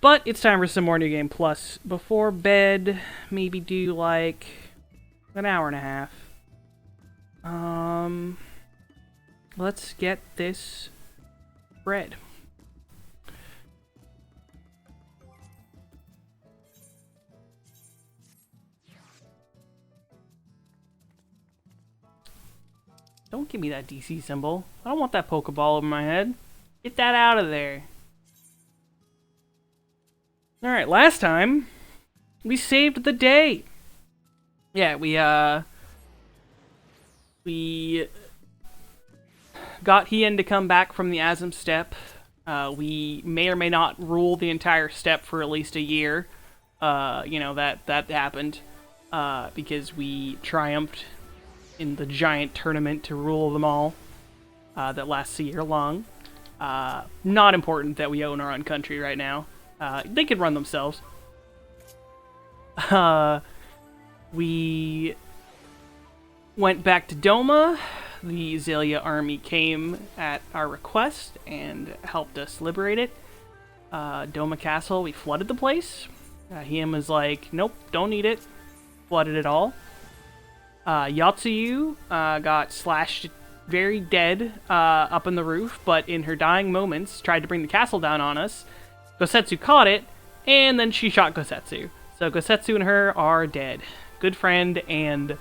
But it's time for some more New Game Plus. Before bed, maybe do like an hour and a half. Let's get this bread. Don't give me that DC symbol. I don't want that Pokeball over my head. Get that out of there. Alright, last time, we saved the day. Yeah, we got Hien to come back from the Azim Steppe. We may or may not rule the entire steppe for at least a year. You know, that happened. Because we triumphed in the giant tournament to rule them all. That lasts a year long. Not important that we own our own country right now. They could run themselves. We went back to Doma. The Azalea army came at our request and helped us liberate it. Doma Castle, we flooded the place. Hien was like, nope, don't need it. Flooded it all. Yatsuyu got slashed very dead up in the roof, but in her dying moments tried to bring the castle down on us. Gosetsu caught it, and then she shot Gosetsu. So Gosetsu and her are dead. Good friend and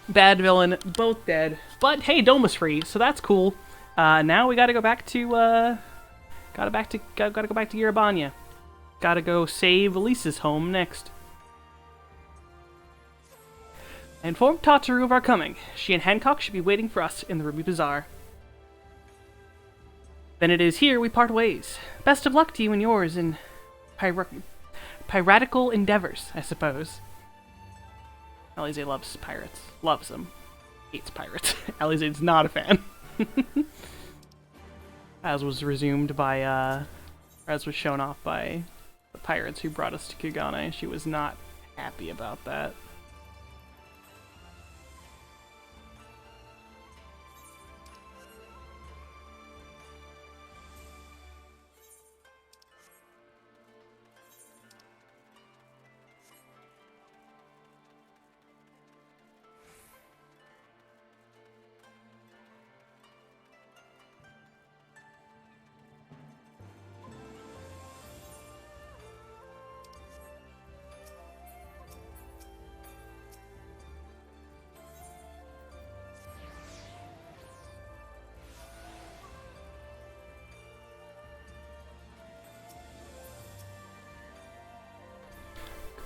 bad villain, both dead. But hey, Doma's free, so that's cool. Now we gotta go back to gotta go back to Yerbanya. Gotta go save Elise's home next. I informed Tataru of our coming. She and Hancock should be waiting for us in the Ruby Bazaar. Then it is here we part ways. Best of luck to you and yours in piratical endeavors, I suppose. Alize loves pirates. Loves them. Hates pirates. Alize's not a fan. As was resumed by, as was shown off by the pirates who brought us to Kugane. She was not happy about that.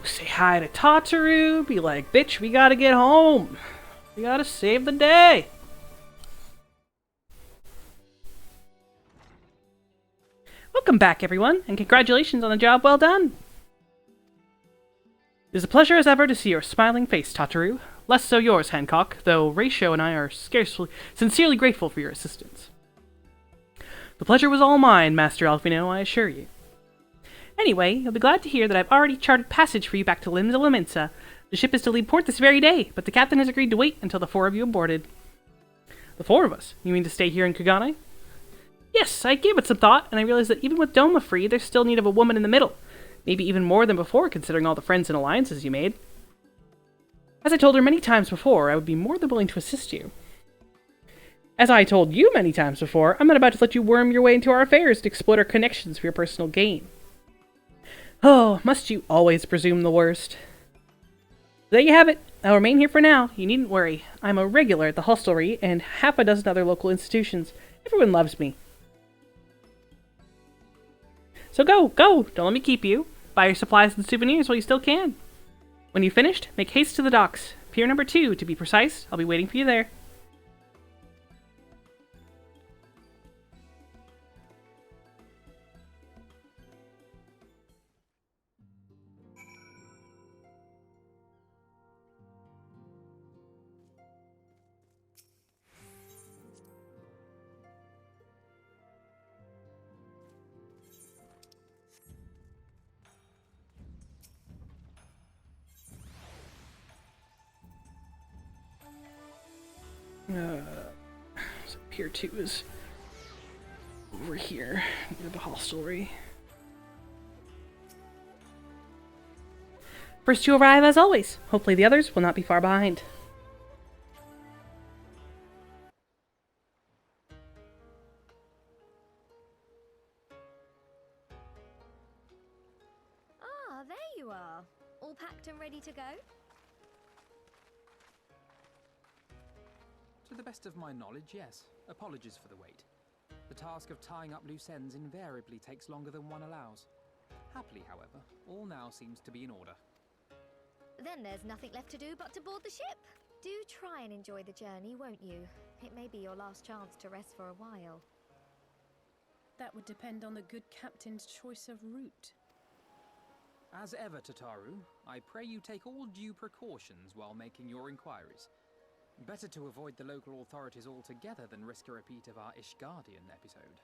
Say hi to Tataru, be like, bitch, we gotta get home. We gotta save the day. Welcome back, everyone, and congratulations on the job well done. It is a pleasure as ever to see your smiling face, Tataru. Less so yours, Hancock, though Ratio and I are sincerely grateful for your assistance. The pleasure was all mine, Master Alfino, I assure you. Anyway, you'll be glad to hear that I've already charted passage for you back to Lim de la Mensa. The ship is to leave port this very day, but the captain has agreed to wait until the four of you have boarded. The four of us? You mean to stay here in Kugane? Yes, I gave it some thought, and I realized that even with Doma free, there's still need of a woman in the middle. Maybe even more than before, considering all the friends and alliances you made. As I told her many times before, I would be more than willing to assist you. As I told you many times before, I'm not about to let you worm your way into our affairs to exploit our connections for your personal gain. Oh, must you always presume the worst? There you have it. I'll remain here for now. You needn't worry. I'm a regular at the hostelry and half a dozen other local institutions. Everyone loves me. So go! Don't let me keep you. Buy your supplies and souvenirs while you still can. When you've finished, make haste to the docks. Pier number 2, to be precise. I'll be waiting for you there. So Pier 2 is over here, near the hostelry. First to arrive as always. Hopefully the others will not be far behind. Ah, there you are. All packed and ready to go? To the best of my knowledge, yes. Apologies for the wait. The task of tying up loose ends invariably takes longer than one allows. Happily, however, all now seems to be in order. Then there's nothing left to do but to board the ship. Do try and enjoy the journey, won't you? It may be your last chance to rest for a while. That would depend on the good captain's choice of route. As ever, Tataru, I pray you take all due precautions while making your inquiries. Better to avoid the local authorities altogether than risk a repeat of our Ishgardian episode.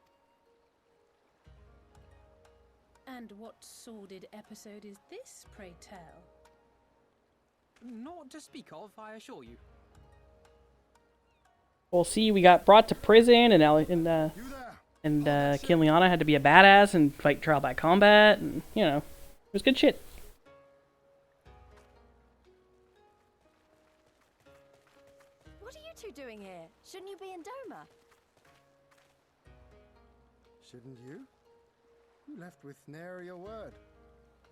And what sordid episode is this, pray tell? Naught to speak of, I assure you. We'll see, we got brought to prison, and Kiliana had to be a badass and fight trial by combat, and, you know, it was good shit. What are you two doing here? Shouldn't you be in Doma? Shouldn't you? You left with nary a word.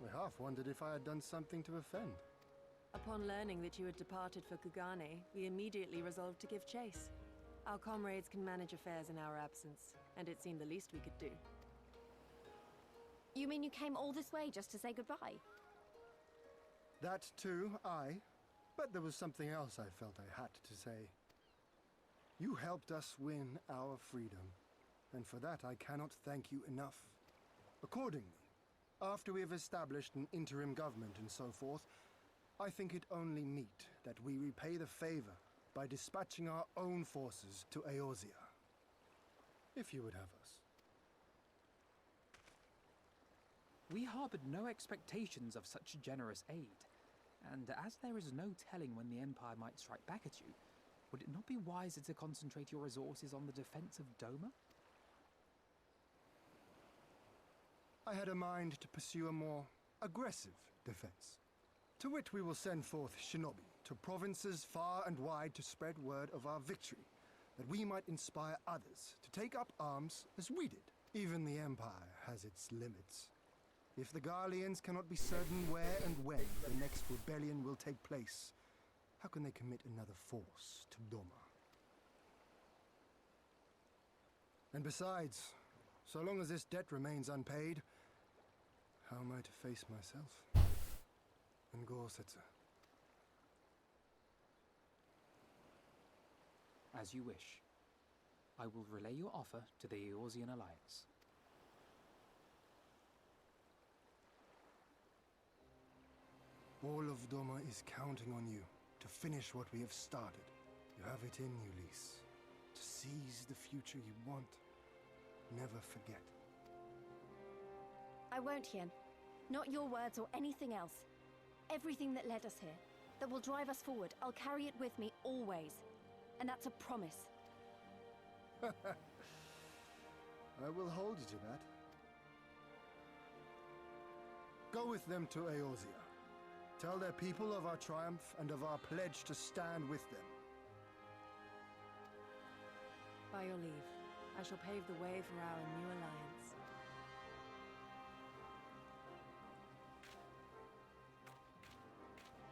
I half wondered if I had done something to offend. Upon learning that you had departed for Kugane, we immediately resolved to give chase. Our comrades can manage affairs in our absence, and it seemed the least we could do. You mean you came all this way just to say goodbye? That too, aye. But there was something else I felt I had to say. You helped us win our freedom, and for that I cannot thank you enough. Accordingly, after we have established an interim government and so forth, I think it only meet that we repay the favor by dispatching our own forces to Eorzea. If you would have us. We harbored no expectations of such generous aid, and as there is no telling when the Empire might strike back at you, would it not be wiser to concentrate your resources on the defense of Doma? I had a mind to pursue a more aggressive defense, to which we will send forth shinobi to provinces far and wide to spread word of our victory, that we might inspire others to take up arms as we did. Even the Empire has its limits. If the Garleans cannot be certain where and when the next rebellion will take place, how can they commit another force to Doma? And besides, so long as this debt remains unpaid, how am I to face myself and Gorsetzer? As you wish. I will relay your offer to the Eorzean Alliance. All of Doma is counting on you to finish what we have started. You have it in you, Lise. To seize the future you want. Never forget. I won't, Hien. Not your words or anything else. Everything that led us here, that will drive us forward, I'll carry it with me always. And that's a promise. I will hold you to that. Go with them to Eorzea. Tell their people of our triumph and of our pledge to stand with them. By your leave, I shall pave the way for our new alliance.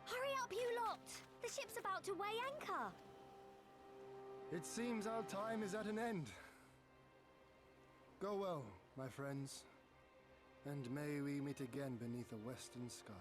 Hurry up, you lot! The ship's about to weigh anchor! It seems our time is at an end. Go well, my friends, and may we meet again beneath a western sky.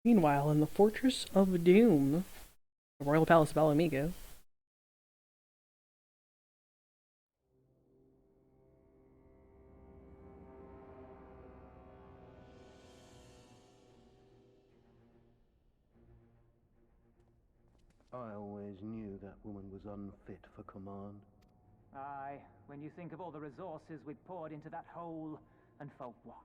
Meanwhile, in the Fortress of Doom, The Royal Palace of Alamigo. I always knew that woman was unfit for command. Aye, when you think of all the resources we've poured into that hole, and for what?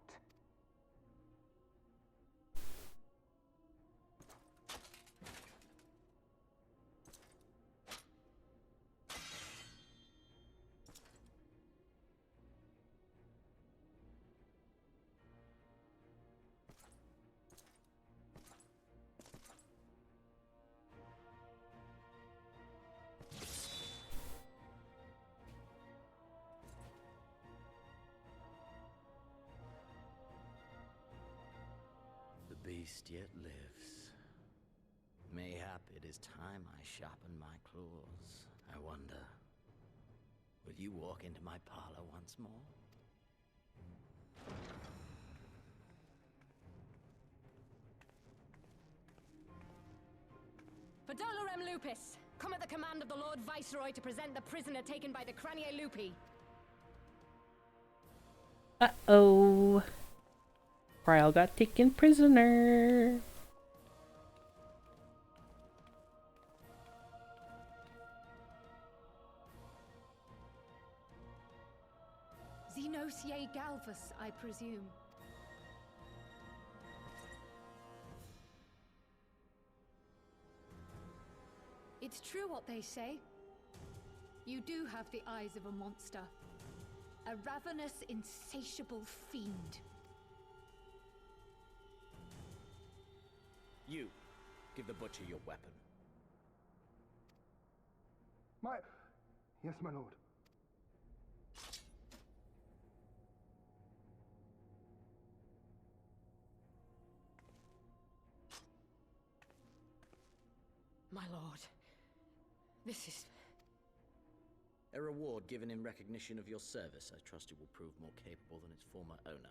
The beast yet lives. Mayhap it is time I sharpen my claws. I wonder, will you walk into my parlor once more? For Dolorem Lupus, come at the command of the Lord Viceroy to present the prisoner taken by the Cranier Lupi. Uh-oh. Ryle got taken prisoner. Xenos ye Galvus, I presume. It's true what they say. You do have the eyes of a monster. A ravenous, insatiable fiend. You, give the butcher your weapon. Yes, my lord. My lord, this is... A reward given in recognition of your service. I trust it will prove more capable than its former owner.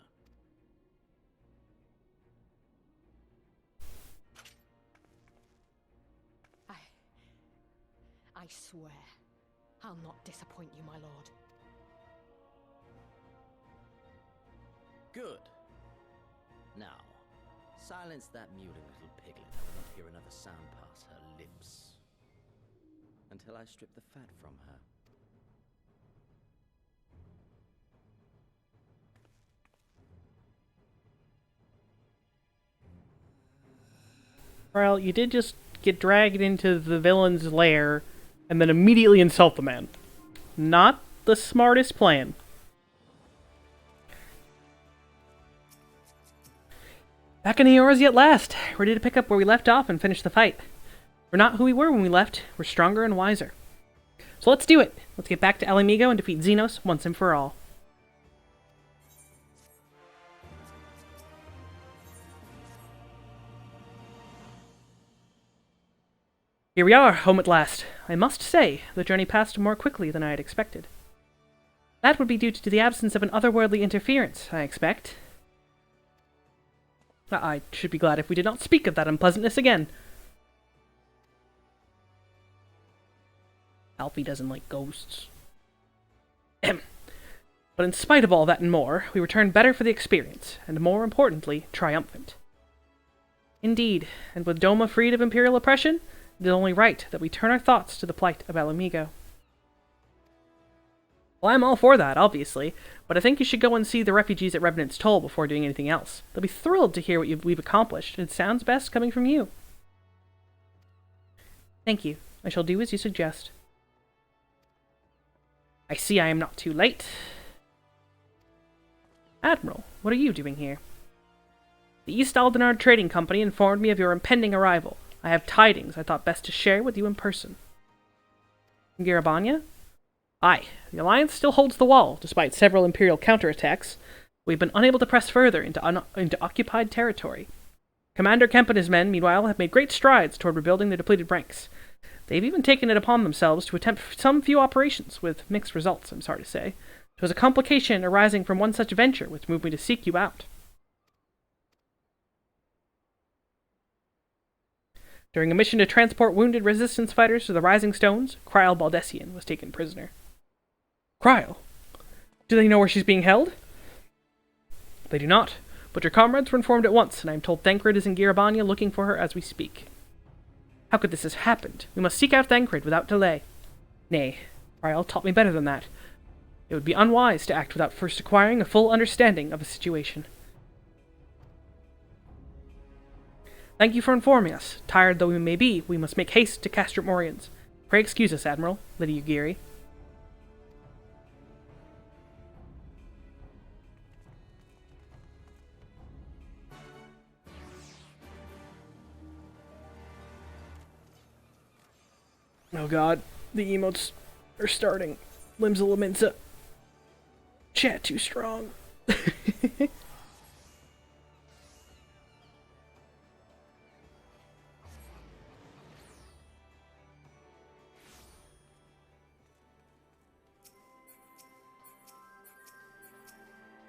I swear, I'll not disappoint you, my lord. Good. Now, silence that mewling little piglet. I will not hear another sound pass her lips. Until I strip the fat from her. Well, you did just get dragged into the villain's lair and then immediately insult the man. Not the smartest plan. Back in the Eorzea at last, ready to pick up where we left off and finish the fight. We're not who we were when we left, we're stronger and wiser. So let's do it! Let's get back to Alamigo and defeat Xenos once and for all. Here we are, home at last. I must say, the journey passed more quickly than I had expected. That would be due to the absence of an otherworldly interference, I expect. I should be glad if we did not speak of that unpleasantness again. Alfie doesn't like ghosts. But in spite of all that and more, we returned better for the experience, and more importantly, triumphant. Indeed, and with Doma freed of Imperial oppression, it is only right that we turn our thoughts to the plight of Alamigo. Well, I'm all for that, obviously, but I think you should go and see the refugees at Revenant's Toll before doing anything else. They'll be thrilled to hear what we've accomplished, and it sounds best coming from you. Thank you. I shall do as you suggest. I see I am not too late. Admiral, what are you doing here? The East Aldenard Trading Company informed me of your impending arrival. I have tidings I thought best to share with you in person. From Garabanya? Aye, the Alliance still holds the wall, despite several Imperial counterattacks. We've been unable to press further into occupied territory. Commander Kemp and his men, meanwhile, have made great strides toward rebuilding their depleted ranks. They've even taken it upon themselves to attempt some few operations, with mixed results, I'm sorry to say. It was a complication arising from one such venture which moved me to seek you out. During a mission to transport wounded resistance fighters to the Rising Stones, Kryal Baldessian was taken prisoner. Kryal? Do they know where she's being held? They do not, but your comrades were informed at once, and I am told Thancred is in Girabanya looking for her as we speak. How could this have happened? We must seek out Thancred without delay. Nay, Kryal taught me better than that. It would be unwise to act without first acquiring a full understanding of the situation. Thank you for informing us. Tired though we may be, we must make haste to Castrum Oriens. Pray excuse us, Admiral, Lydia Ugiri. Oh god, the emotes are starting. Limsa Laminsa. Chat too strong.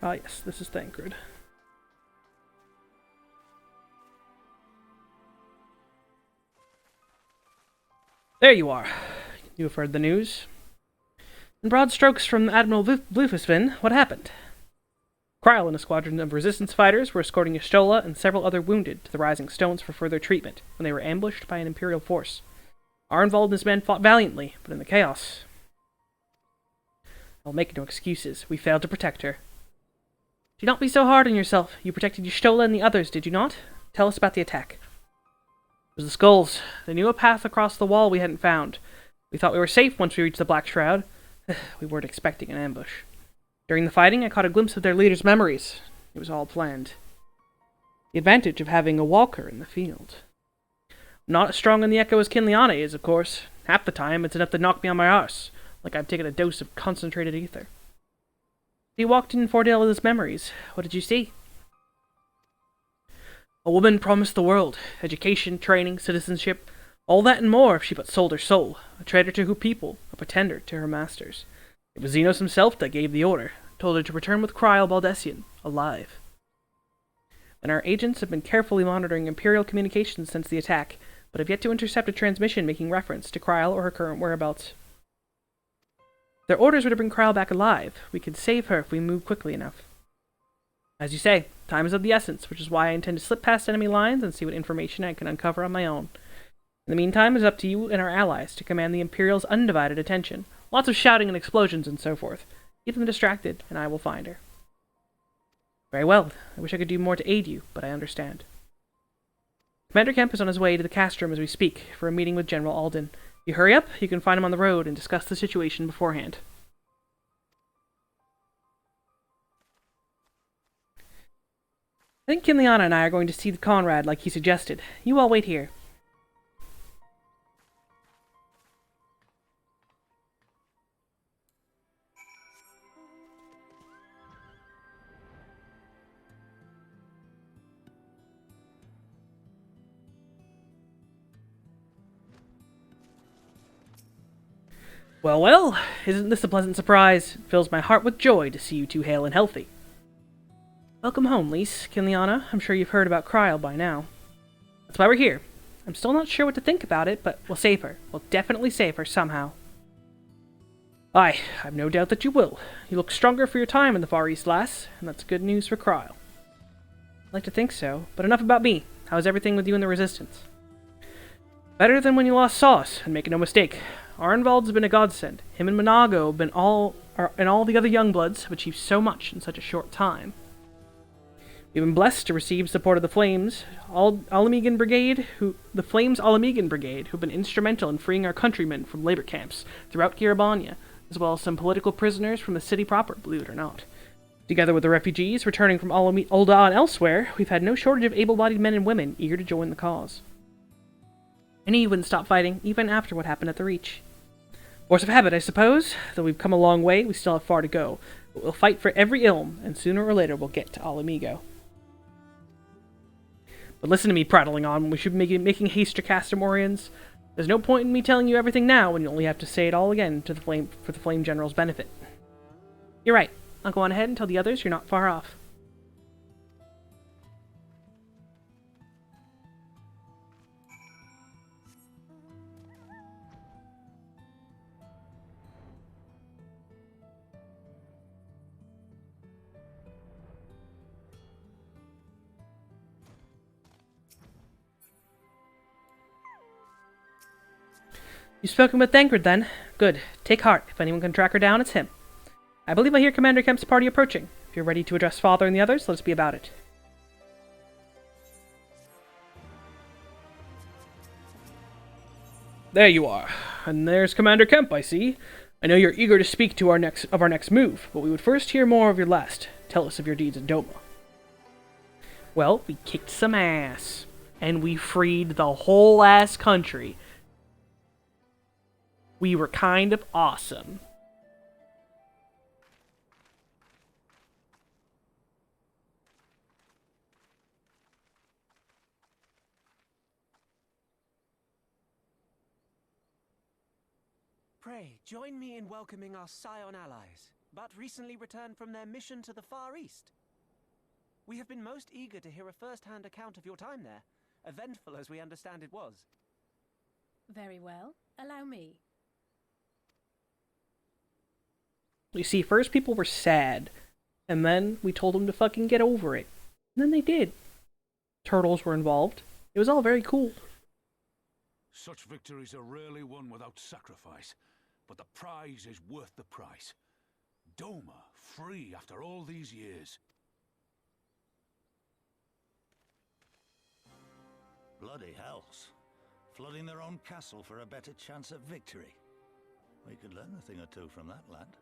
Ah yes, this is Thancred. There you are. You have heard the news. In broad strokes from Admiral Blufusvin, what happened? Kryal and a squadron of resistance fighters were escorting Y'shtola and several other wounded to the Rising Stones for further treatment, when they were ambushed by an Imperial force. Arnvald and his men fought valiantly, but in the chaos... I'll make no excuses. We failed to protect her. Do not be so hard on yourself. You protected Y'shtola and the others, did you not? Tell us about the attack. It was the skulls. They knew a path across the wall we hadn't found. We thought we were safe once we reached the Black Shroud. We weren't expecting an ambush. During the fighting, I caught a glimpse of their leader's memories. It was all planned. The advantage of having a walker in the field. Not as strong in the echo as Kinliana is, of course. Half the time, it's enough to knock me on my arse, like I've taken a dose of concentrated ether. You walked in Fordale with his memories. What did you see? A woman promised the world. Education, training, citizenship. All that and more if she but sold her soul. A traitor to her people. A pretender to her masters. It was Xenos himself that gave the order. Told her to return with Kryal Baldessian. Alive. And our agents have been carefully monitoring Imperial communications since the attack, but have yet to intercept a transmission making reference to Kryal or her current whereabouts. Their orders were to bring Kryal back alive. We could save her if we move quickly enough. As you say, time is of the essence, which is why I intend to slip past enemy lines and see what information I can uncover on my own. In the meantime, it is up to you and our allies to command the Imperial's undivided attention. Lots of shouting and explosions and so forth. Keep them distracted, and I will find her. Very well. I wish I could do more to aid you, but I understand. Commander Kemp is on his way to the Castrum as we speak, for a meeting with General Alden. If you hurry up, you can find him on the road and discuss the situation beforehand. I think Kinliana and I are going to see Conrad like he suggested. You all wait here. Well, well, isn't this a pleasant surprise? It fills my heart with joy to see you two hale and healthy. Welcome home, Lise. Kinliana, I'm sure you've heard about Kryal by now. That's why we're here. I'm still not sure what to think about it, but we'll save her. We'll definitely save her somehow. Aye, I've no doubt that you will. You look stronger for your time in the Far East, lass, and that's good news for Kryal. I'd like to think so, but enough about me. How's everything with you and the Resistance? Better than when you last saw us, and make no mistake. Arnvald's been a godsend. Him and Monago have been and all the other Youngbloods have achieved so much in such a short time. We've been blessed to receive support of the Flames, Alamegan Brigade, who've been instrumental in freeing our countrymen from labor camps throughout Girabanya, as well as some political prisoners from the city proper, believe it or not. Together with the refugees returning from Ul'dah and elsewhere, we've had no shortage of able-bodied men and women eager to join the cause. I knew you wouldn't stop fighting, even after what happened at the Reach. Force of habit, I suppose. Though we've come a long way, we still have far to go. But we'll fight for every Ilm, and sooner or later we'll get to Alamigo. But listen to me prattling on when we should be making haste to Castrum Oriens. There's no point in me telling you everything now when you only have to say it all again for the Flame General's benefit. You're right. I'll go on ahead and tell the others you're not far off. You've spoken with Thancred, then? Good. Take heart. If anyone can track her down, it's him. I believe I hear Commander Kemp's party approaching. If you're ready to address Father and the others, let us be about it. There you are. And there's Commander Kemp, I see. I know you're eager to speak to our next move, but we would first hear more of your last. Tell us of your deeds in Doma. Well, we kicked some ass. And we freed the whole ass country. We were kind of awesome. Pray, join me in welcoming our Scion allies, but recently returned from their mission to the Far East. We have been most eager to hear a first-hand account of your time there, eventful as we understand it was. Very well. Allow me. You see, first people were sad, and then we told them to fucking get over it. And then they did. Turtles were involved. It was all very cool. Such victories are rarely won without sacrifice, but the prize is worth the price. Doma, free after all these years. Bloody hells. Flooding their own castle for a better chance at victory. We could learn a thing or two from that land.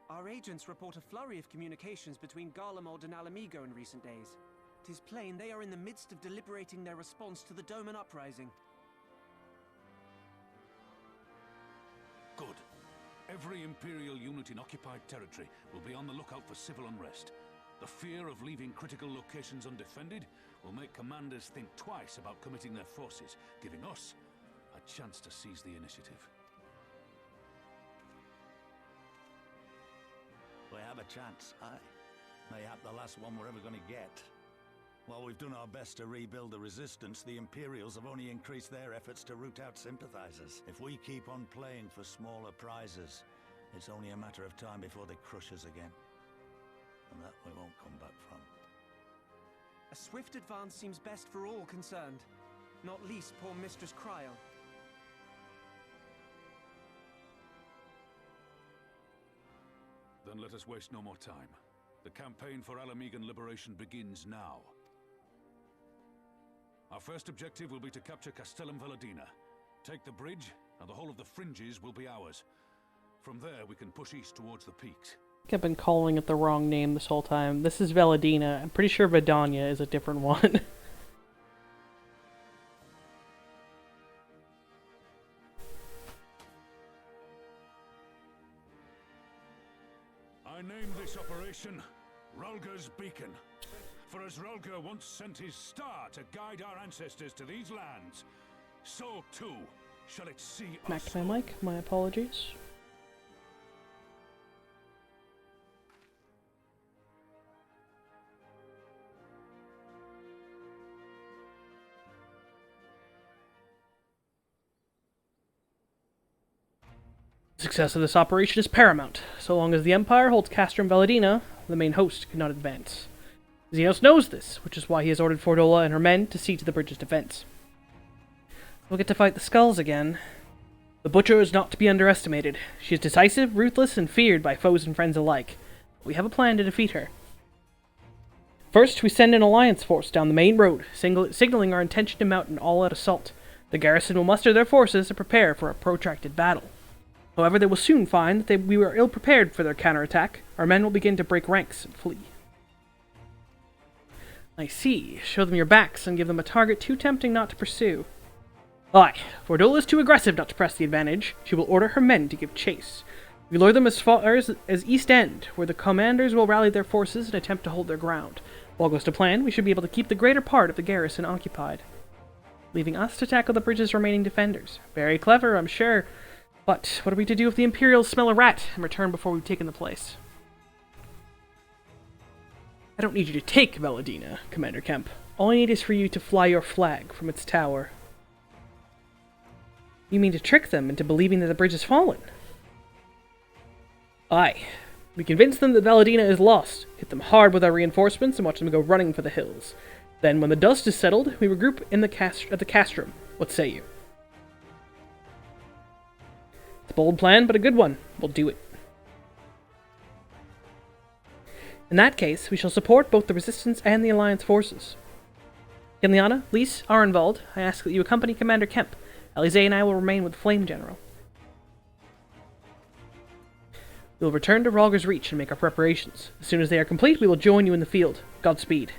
Our agents report a flurry of communications between Garlemald and Alamigo in recent days. 'Tis plain they are in the midst of deliberating their response to the Doman uprising. Good. Every Imperial unit in occupied territory will be on the lookout for civil unrest. The fear of leaving critical locations undefended will make commanders think twice about committing their forces, giving us a chance to seize the initiative. We have a chance, aye. Mayhap the last one we're ever going to get. While we've done our best to rebuild the resistance, the Imperials have only increased their efforts to root out sympathizers. If we keep on playing for smaller prizes, it's only a matter of time before they crush us again. And that we won't come back from. A swift advance seems best for all concerned, not least poor Mistress Cryle. Then let us waste no more time. The campaign for Alamigan liberation begins now. Our first objective will be to capture Castellum Valadina. Take the bridge, and the whole of the fringes will be ours. From there, we can push east towards the peaks. I think I've been calling it the wrong name this whole time. This is Valadina. I'm pretty sure Vidania is a different one. I name this operation Rulga's Beacon. For as Rulga once sent his star to guide our ancestors to these lands, so too shall it see us. Back to my mic. My apologies. The success of this operation is paramount. So long as the Empire holds Castrum Valadina, the main host cannot advance. Xenos knows this, which is why he has ordered Fordola and her men to see to the bridge's defense. We'll get to fight the Skulls again. The Butcher is not to be underestimated. She is decisive, ruthless, and feared by foes and friends alike. We have a plan to defeat her. First, we send an alliance force down the main road, signaling our intention to mount an all-out assault. The garrison will muster their forces to prepare for a protracted battle. However, they will soon find that we were ill-prepared for their counterattack. Our men will begin to break ranks and flee. I see. Show them your backs and give them a target too tempting not to pursue. Aye, Fordola is too aggressive not to press the advantage. She will order her men to give chase. We lure them as far as East End, where the commanders will rally their forces and attempt to hold their ground. If all goes to plan, we should be able to keep the greater part of the garrison occupied, leaving us to tackle the bridge's remaining defenders. Very clever, I'm sure. But what are we to do if the Imperials smell a rat and return before we've taken the place? I don't need you to take Valadina, Commander Kemp. All I need is for you to fly your flag from its tower. You mean to trick them into believing that the bridge has fallen? Aye. We convince them that Valadina is lost, hit them hard with our reinforcements, and watch them go running for the hills. Then, when the dust is settled, we regroup in the at the castrum. What say you? It's a bold plan, but a good one. We'll do it. In that case, we shall support both the Resistance and the Alliance forces. Kiliana, Lise, Arenvald, I ask that you accompany Commander Kemp. Alize and I will remain with Flame General. We will return to Rhalgr's Reach and make our preparations. As soon as they are complete, we will join you in the field. Godspeed.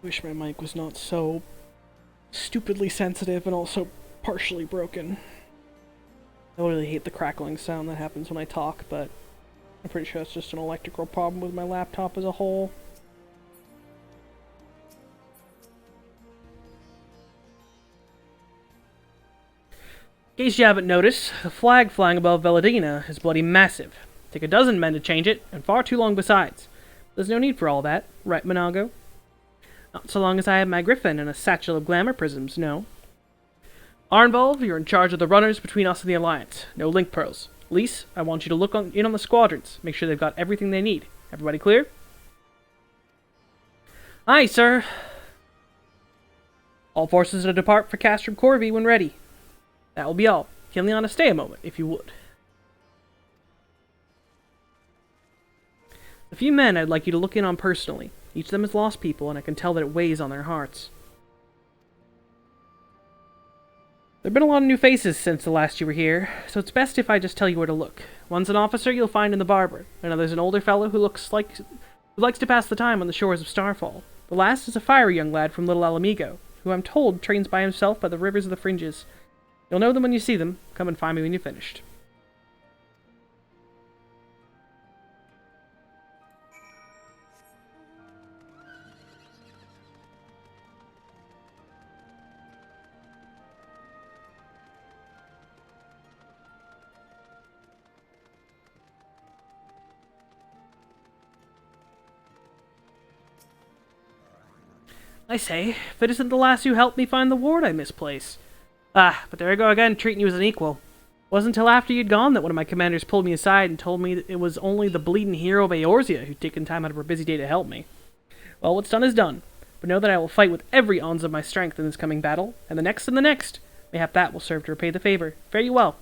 Wish my mic was not so stupidly sensitive and also partially broken. I really hate the crackling sound that happens when I talk, but I'm pretty sure it's just an electrical problem with my laptop as a whole. In case you haven't noticed, the flag flying above Veladina is bloody massive. Take a dozen men to change it, and far too long besides. There's no need for all that, right, Monago? Not so long as I have my griffin and a satchel of glamour prisms, no. Arnvolv, you're in charge of the runners between us and the Alliance. No link pearls. Lise, I want you to look in on the squadrons. Make sure they've got everything they need. Everybody clear? Aye, sir. All forces to depart for Castrum Corvi when ready. That will be all. Kiliana, stay a moment, if you would. A few men I'd like you to look in on personally. Each of them has lost people, and I can tell that it weighs on their hearts. There have been a lot of new faces since the last you were here, so it's best if I just tell you where to look. One's an officer you'll find in the Barber. Another's an older fellow who likes to pass the time on the shores of Starfall. The last is a fiery young lad from Little Alamigo, who I'm told trains by himself by the rivers of the Fringes. You'll know them when you see them. Come and find me when you've finished. I say, if it isn't the lass who helped me find the ward I misplaced. Ah, but there I go again, treating you as an equal. It wasn't until after you'd gone that one of my commanders pulled me aside and told me that it was only the bleeding hero of Eorzea who'd taken time out of her busy day to help me. Well, what's done is done, but know that I will fight with every ounce of my strength in this coming battle, and the next and the next. Mayhap that will serve to repay the favor. Fare you well.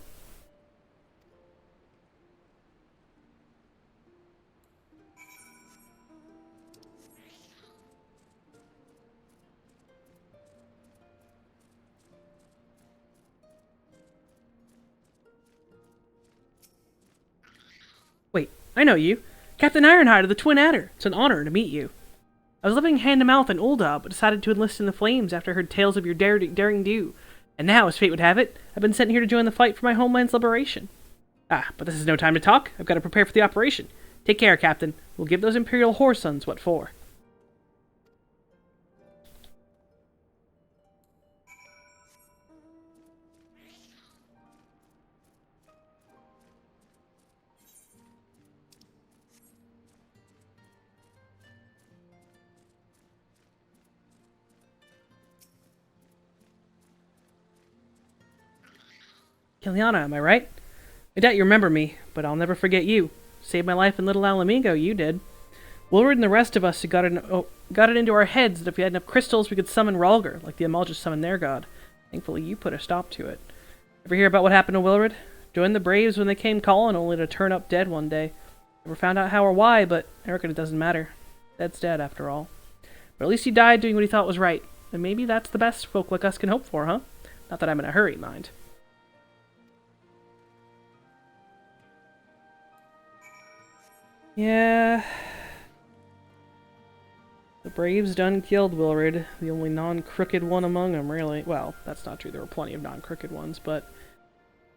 Wait, I know you. Captain Ironhide of the Twin Adder. It's an honor to meet you. I was living hand-to-mouth in Ul'dah, but decided to enlist in the Flames after I heard tales of your daring do. And now, as fate would have it, I've been sent here to join the fight for my homeland's liberation. Ah, but this is no time to talk. I've got to prepare for the operation. Take care, Captain. We'll give those Imperial whoresons what for. Kiliana, am I right? I doubt you remember me, but I'll never forget you. Saved my life in Little Alamigo, you did. Willard and the rest of us had got it into our heads that if we had enough crystals we could summon Rhalgr, like the Amalgis summoned their god. Thankfully you put a stop to it. Ever hear about what happened to Willard? Joined the Braves when they came calling, only to turn up dead one day. Never found out how or why, but I reckon it doesn't matter. Dead's dead, after all. But at least he died doing what he thought was right. And maybe that's the best folk like us can hope for, huh? Not that I'm in a hurry, mind. Yeah. The Braves done killed Willard, the only non-crooked one among them, really. Well, that's not true, there were plenty of non-crooked ones, but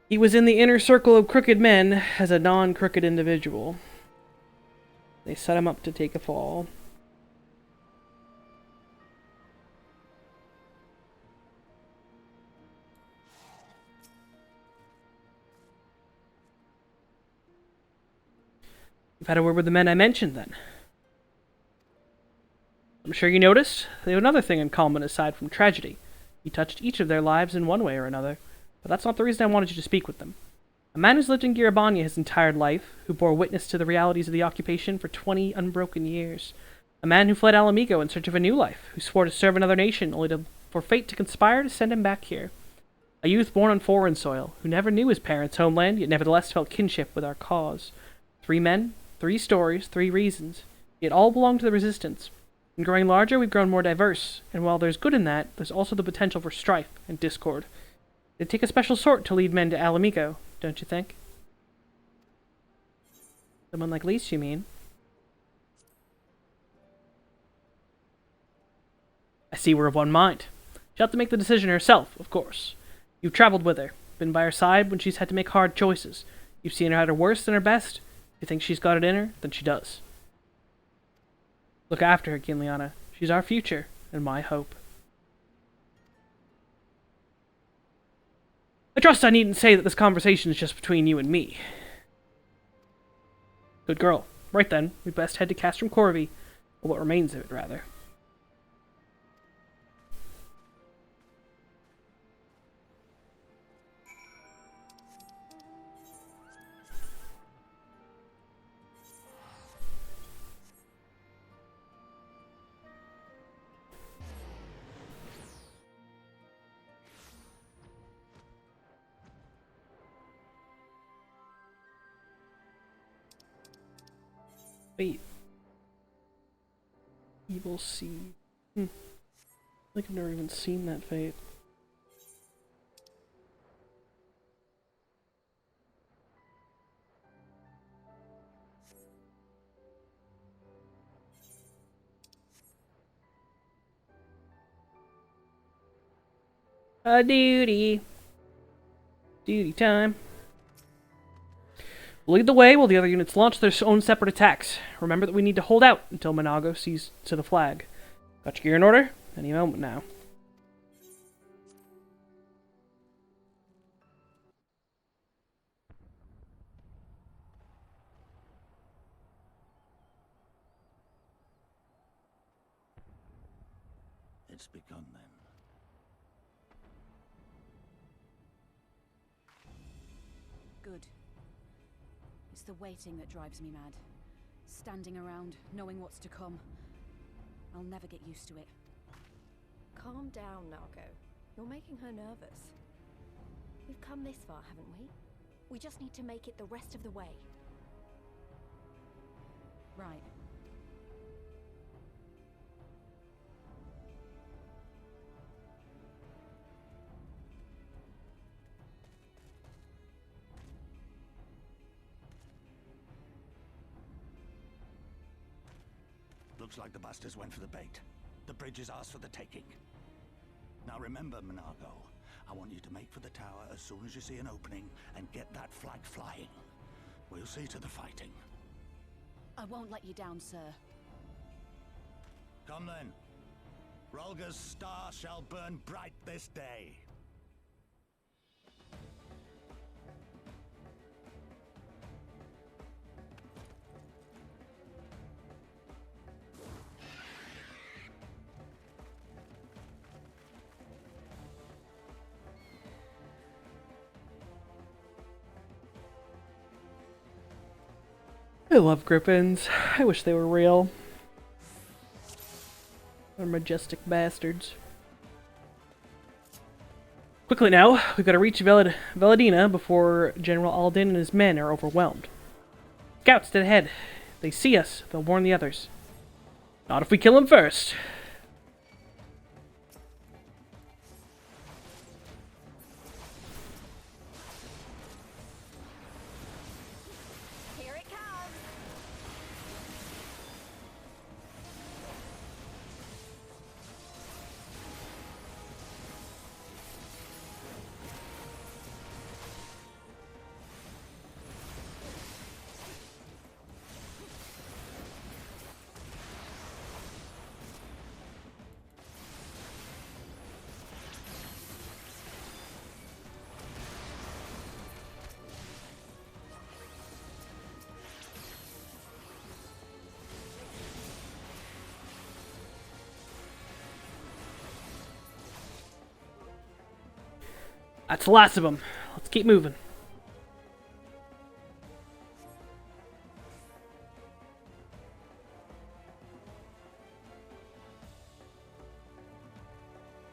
he was in the inner circle of crooked men as a non-crooked individual. They set him up to take a fall. You've had a word with the men I mentioned, then. I'm sure you noticed they have another thing in common aside from tragedy. You touched each of their lives in one way or another, but that's not the reason I wanted you to speak with them. A man who's lived in Girabania his entire life, who bore witness to the realities of the occupation for 20 unbroken years. A man who fled Alamigo in search of a new life, who swore to serve another nation only for fate to conspire to send him back here. A youth born on foreign soil, who never knew his parents' homeland, yet nevertheless felt kinship with our cause. 3 men, 3 stories, 3 reasons, yet all belong to the Resistance. In growing larger, we've grown more diverse, and while there's good in that, there's also the potential for strife and discord. It'd take a special sort to lead men to Alamigo, don't you think? Someone like Lise, you mean? I see we're of one mind. She'll have to make the decision herself, of course. You've traveled with her, been by her side when she's had to make hard choices. You've seen her at her worst and her best. If you think she's got it in her, then she does. Look after her, Kinliana. She's our future, and my hope. I trust I needn't say that this conversation is just between you and me. Good girl. Right then, we'd best head to Castrum Corvi, or what remains of it, rather. Wait. Evil Seed. I think I've never even seen that fate. Duty. Duty time. We'll lead the way while the other units launch their own separate attacks. Remember that we need to hold out until Monago sees to the flag. Got your gear in order? Any moment now. It's begun then. Good. It's the waiting that drives me mad. Standing around, knowing what's to come. I'll never get used to it. Calm down, Nargo. You're making her nervous. We've come this far, haven't we? We just need to make it the rest of the way. Right. Looks like the bastards went for the bait. The bridge is ours for the taking. Now remember, Monago, I want you to make for the tower as soon as you see an opening and get that flag flying. We'll see to the fighting. I won't let you down, sir. Come then. Rolga's star shall burn bright this day. I love griffins. I wish they were real. They're majestic bastards. Quickly now, we've got to reach Veladina before General Alden and his men are overwhelmed. Scouts dead ahead. If they see us, they'll warn the others. Not if we kill him first. That's the last of them. Let's keep moving.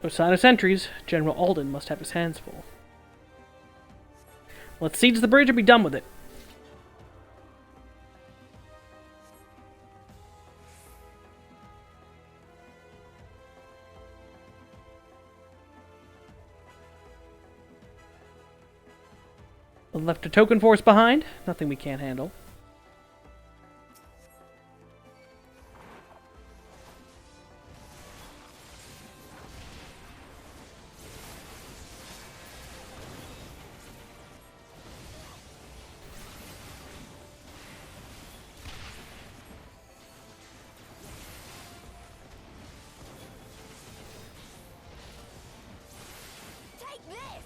No sign of sentries. General Alden must have his hands full. Let's siege the bridge and be done with it. We left a token force behind. Nothing we can't handle. Take this!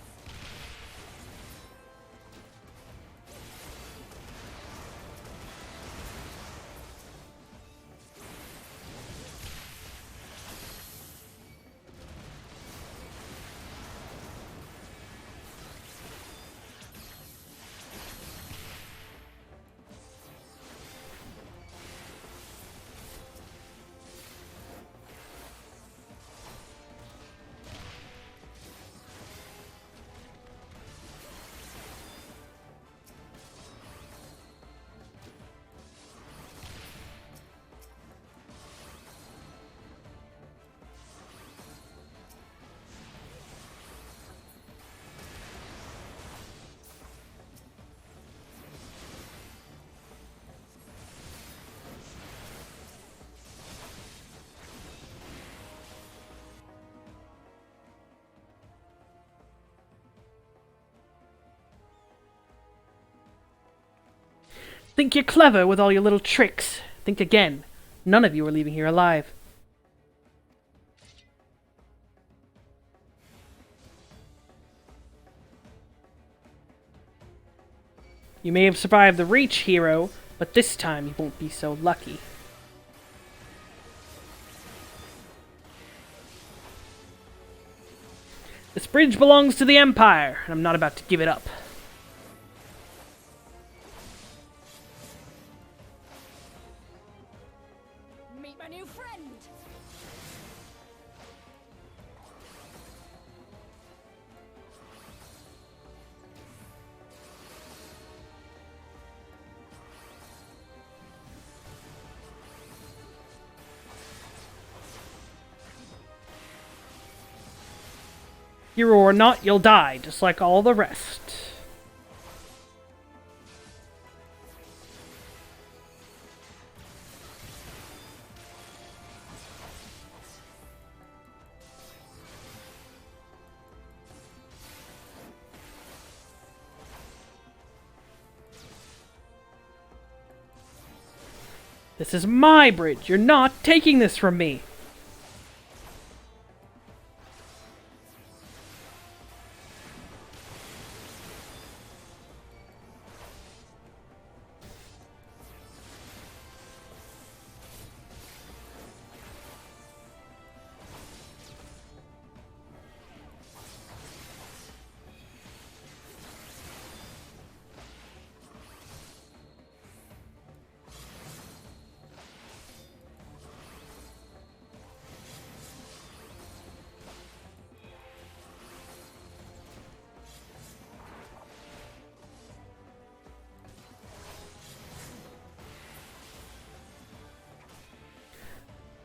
Think you're clever with all your little tricks. Think again. None of you are leaving here alive. You may have survived the Reach, hero, but this time you won't be so lucky. This bridge belongs to the Empire, and I'm not about to give it up. Meet my new friend! Hero or not, you'll die, just like all the rest. This is my bridge. You're not taking this from me.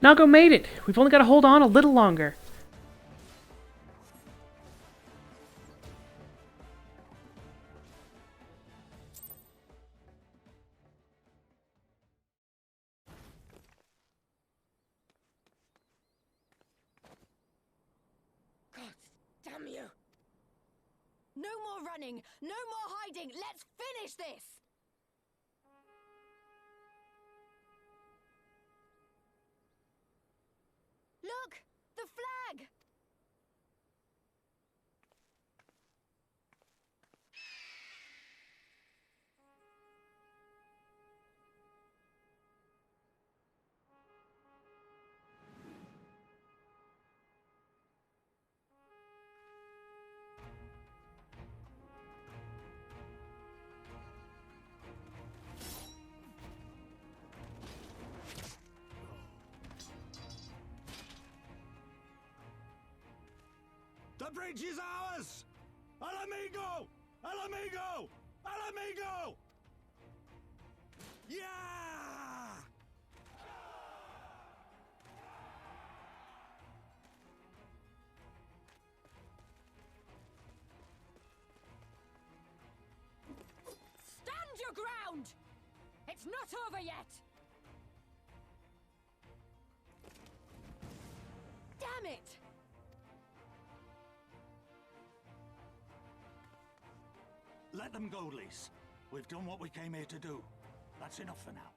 Nago made it. We've only got to hold on a little longer. God damn you! No more running! No more hiding! Let's finish this! Look! The flag! The bridge is ours! Al amigo! Al amigo! Al amigo! Yeah! Stand your ground! It's not over yet! Damn it! Let them go, Lise. We've done what we came here to do. That's enough for now.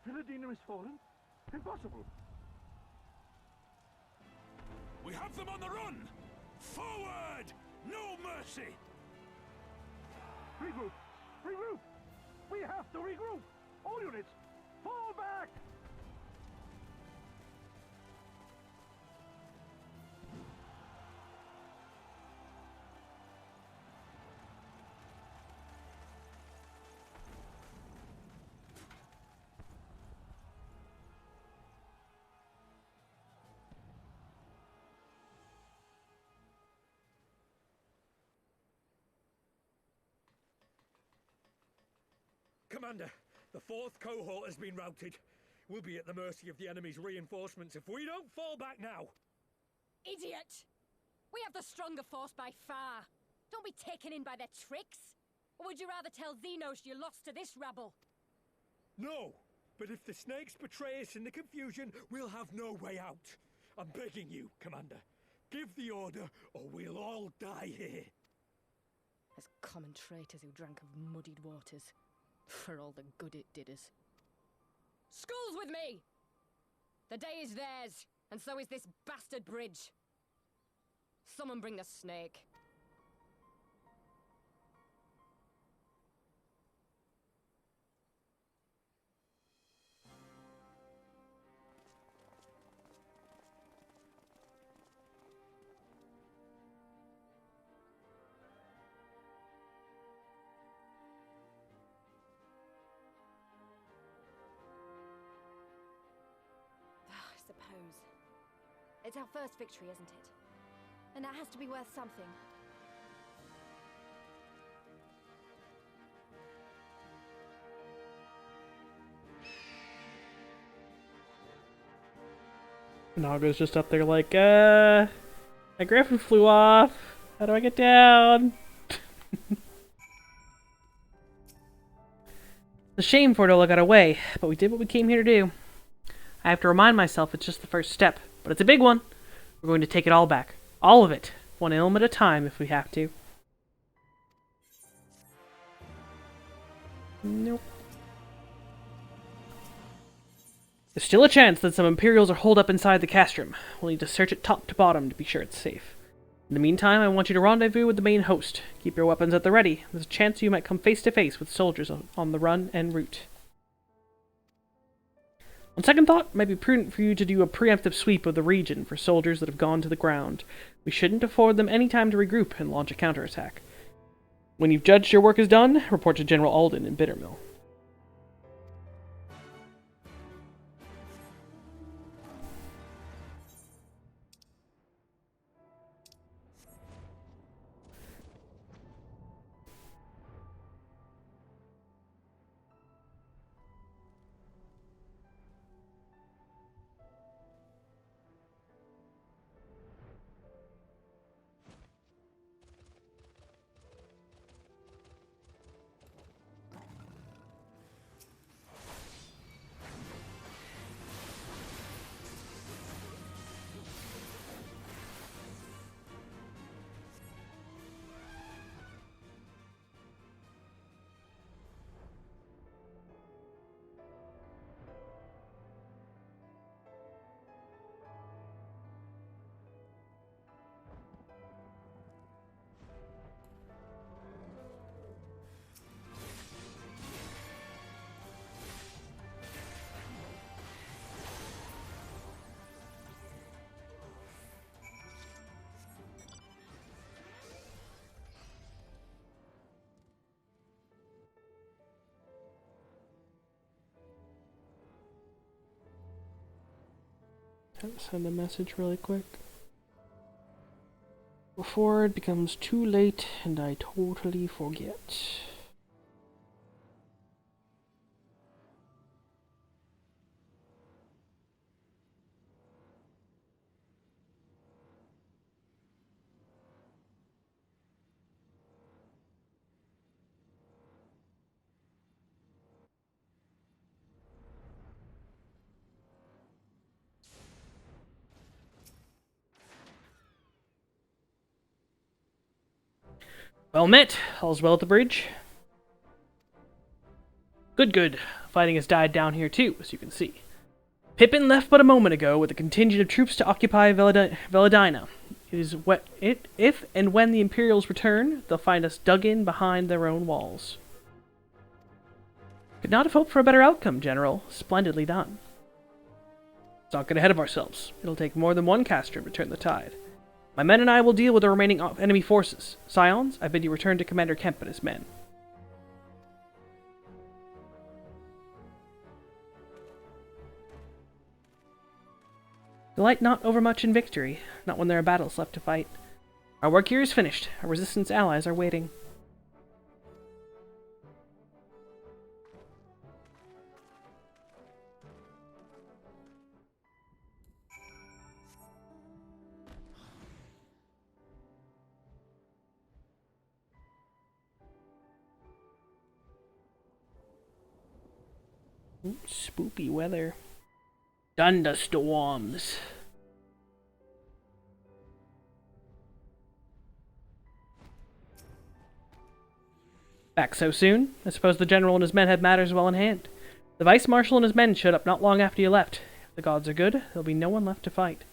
Philadina is fallen? Impossible! We have them on the run! Forward! No mercy! Regroup! Regroup! We have to regroup! All units, fall back! Commander, the 4th cohort has been routed. We'll be at the mercy of the enemy's reinforcements if we don't fall back now. Idiot! We have the stronger force by far. Don't be taken in by their tricks. Or would you rather tell Xenos you lost to this rabble? No, but if the snakes betray us in the confusion, we'll have no way out. I'm begging you, Commander. Give the order, or we'll all die here. As common traitors who drank of muddied waters. For all the good it did us. Skulls with me! The day is theirs, and so is this bastard bridge. Someone bring the snake. Suppose. It's our first victory, isn't it? And that has to be worth something. Naga's just up there like, my griffin flew off. How do I get down? It's a shame Fordolo got away, but we did what we came here to do. I have to remind myself it's just the first step, but it's a big one. We're going to take it all back. All of it. One ilm at a time if we have to. Nope. There's still a chance that some Imperials are holed up inside the castrum. We'll need to search it top to bottom to be sure it's safe. In the meantime, I want you to rendezvous with the main host. Keep your weapons at the ready. There's a chance you might come face to face with soldiers on the run en route. On second thought, it might be prudent for you to do a preemptive sweep of the region for soldiers that have gone to the ground. We shouldn't afford them any time to regroup and launch a counterattack. When you've judged your work is done, report to General Alden in Bittermill. Send a message really quick. Before it becomes too late and I totally forget. Well met. All's well at the bridge. Good, good. Fighting has died down here too, as you can see. Pippin left but a moment ago with a contingent of troops to occupy Veladina. If and when the Imperials return, they'll find us dug in behind their own walls. Could not have hoped for a better outcome, General. Splendidly done. Let's not get ahead of ourselves. It'll take more than one Castrum to turn the tide. My men and I will deal with the remaining enemy forces. Scions, I bid you return to Commander Kemp and his men. Delight not overmuch in victory, not when there are battles left to fight. Our work here is finished. Our resistance allies are waiting. Ooh, spoopy weather. Thunderstorms. Back so soon? I suppose the general and his men had matters well in hand. The vice marshal and his men showed up not long after you left. If the gods are good, there'll be no one left to fight.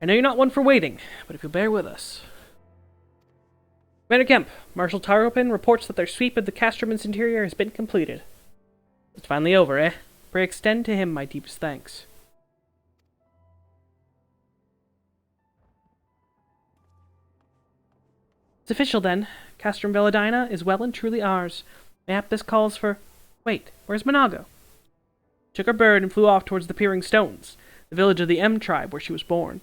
I know you're not one for waiting, but if you'll bear with us. Commander Kemp, Marshal Taropin reports that their sweep of the Castrum's interior has been completed. It's finally over, eh? Pray extend to him my deepest thanks. It's official then. Castrum Veladina is well and truly ours. Mayhap this calls for... Wait, where's Monago? Took her bird and flew off towards the Peering Stones, the village of the M tribe where she was born.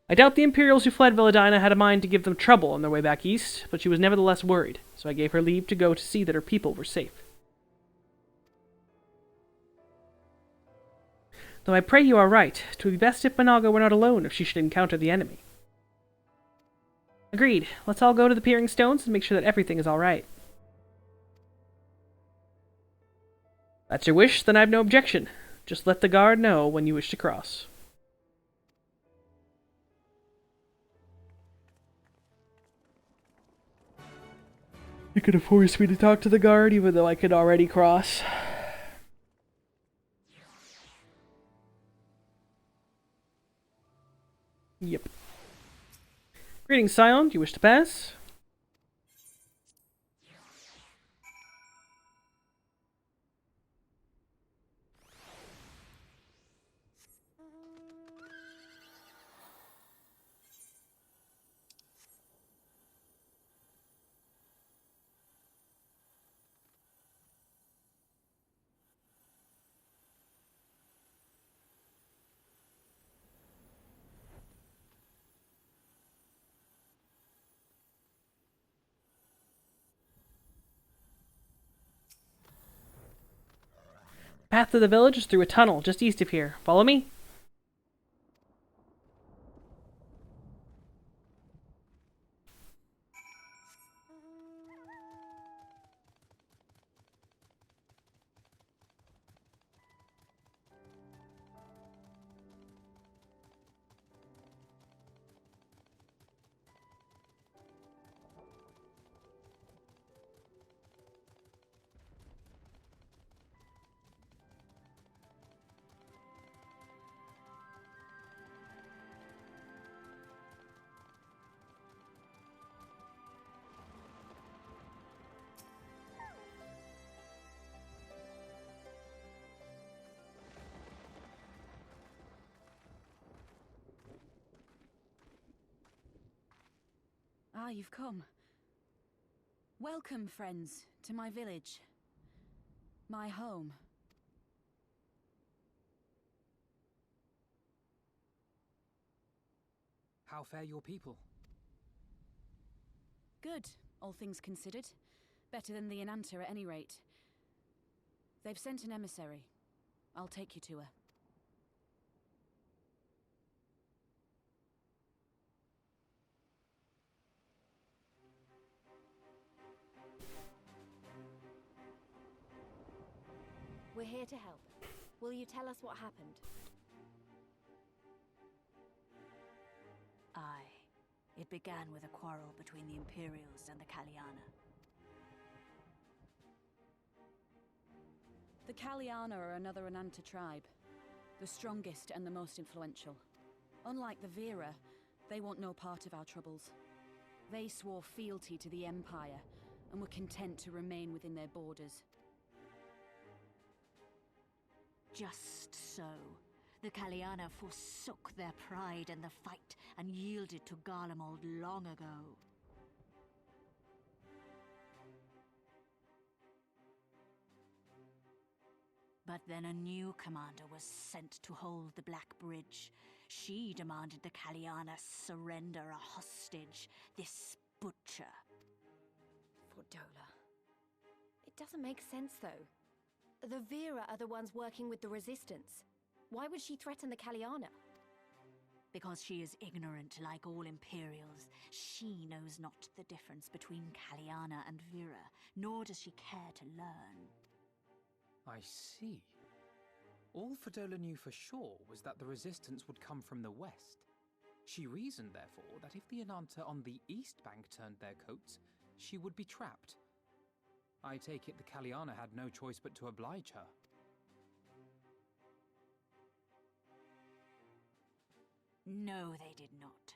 I doubt the Imperials who fled Veladina had a mind to give them trouble on their way back east, but she was nevertheless worried, so I gave her leave to go to see that her people were safe. Though I pray you are right, 'twould be best if Monago were not alone if she should encounter the enemy. Agreed. Let's all go to the Peering Stones and make sure that everything is all right. That's your wish, then I've no objection. Just let the guard know when you wish to cross. You could have forced me to talk to the guard, even though I could already cross. Yep. Greetings, Scion. Do you wish to pass? Path to the village is through a tunnel just east of here. Follow me? you've come. Welcome, friends, to my village. My home. How fare your people? Good, all things considered. Better than the Enanta at any rate. They've sent an emissary. I'll take you to her. We're here to help. Will you tell us what happened? Aye. It began with a quarrel between the Imperials and the Kaliana. The Kaliana are another Enanta tribe. The strongest and the most influential. Unlike the Vera, they want no part of our troubles. They swore fealty to the Empire, and were content to remain within their borders. Just so. The Kaliana forsook their pride in the fight and yielded to Garlemald long ago. But then a new commander was sent to hold the Black Bridge. She demanded the Kaliana surrender a hostage, this butcher. Fordola. It doesn't make sense, though. The Vera are the ones working with the Resistance. Why would she threaten the Kaliana? Because she is ignorant like all Imperials. She knows not the difference between Kaliana and Vera, nor does she care to learn. I see. All Fordola knew for sure was that the Resistance would come from the west. She reasoned, therefore, that if the Enanta on the east bank turned their coats, she would be trapped. I take it the Kaliana had no choice but to oblige her. No, they did not.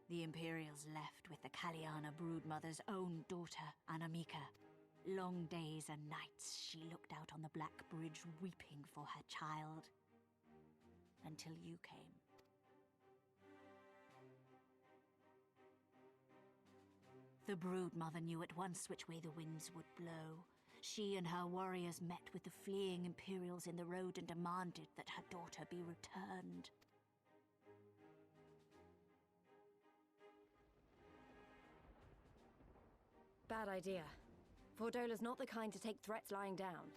The Imperials left with the Kaliana broodmother's own daughter, Anamika. Long days and nights she looked out on the Black Bridge weeping for her child. Until you came. The broodmother knew at once which way the winds would blow. She and her warriors met with the fleeing Imperials in the road and demanded that her daughter be returned. Bad idea. Fordola's not the kind to take threats lying down.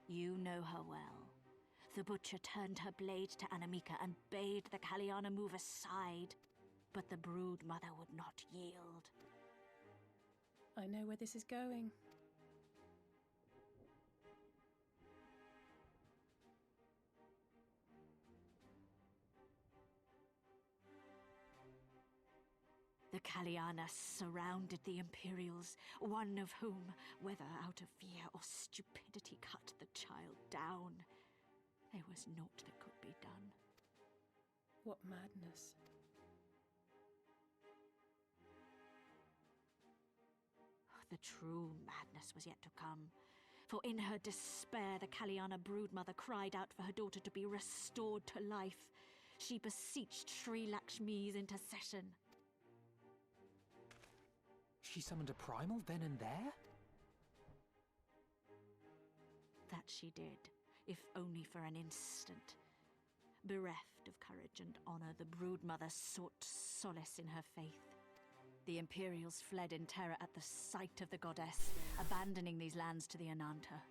You know her well. The butcher turned her blade to Anamika and bade the Kaliana move aside, but the broodmother would not yield. I know where this is going. The Kaliana surrounded the Imperials, one of whom, whether out of fear or stupidity, cut the child down. There was naught that could be done. What madness. The true madness was yet to come. For in her despair, the Kaliana broodmother cried out for her daughter to be restored to life. She beseeched Sri Lakshmi's intercession. She summoned a primal then and there? That she did, if only for an instant. Bereft of courage and honor, the broodmother sought solace in her faith. The Imperials fled in terror at the sight of the goddess, abandoning these lands to the Enanta.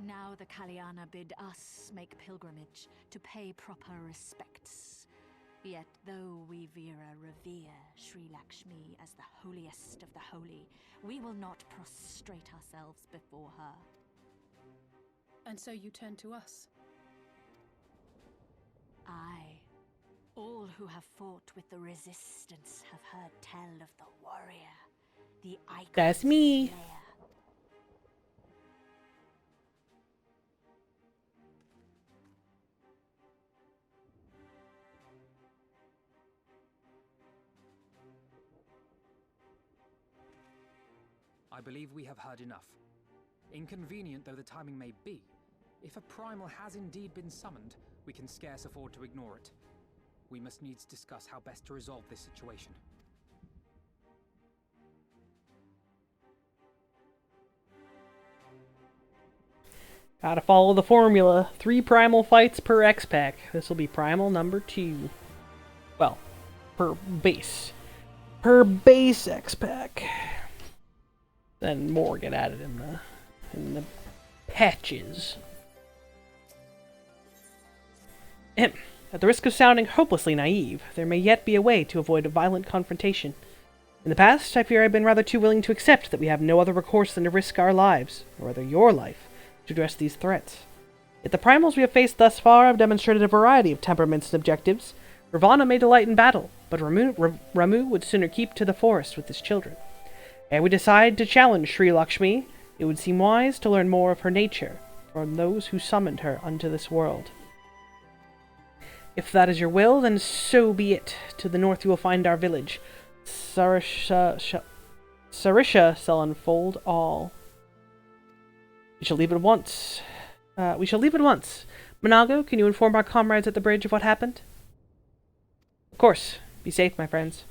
Now the Kaliana bid us make pilgrimage to pay proper respects. Yet though we Vera revere Sri Lakshmi as the holiest of the holy, we will not prostrate ourselves before her. And so you turn to us? Aye. All who have fought with the Resistance have heard tell of the warrior, the icon. That's me. Slayer. I believe we have heard enough. Inconvenient though the timing may be, If a primal has indeed been summoned, we can scarce afford to ignore it. We must needs discuss how best to resolve this situation. Gotta follow the formula. 3 primal fights per X-Pack. This will be primal number 2. Well, per base. Per base X-Pack. Then more get added in the patches. At the risk of sounding hopelessly naive, there may yet be a way to avoid a violent confrontation. In the past, I fear I've been rather too willing to accept that we have no other recourse than to risk our lives, or rather your life, to address these threats. Yet the primals we have faced thus far have demonstrated a variety of temperaments and objectives. Ravana may delight in battle, but Ramu would sooner keep to the forest with his children. Ere we decide to challenge Sri Lakshmi, it would seem wise to learn more of her nature from those who summoned her unto this world. If that is your will, then so be it. To the north you will find our village. Sarisha shall unfold all. We shall leave at once. Monago, can you inform our comrades at the bridge of what happened? Of course. Be safe, my friends.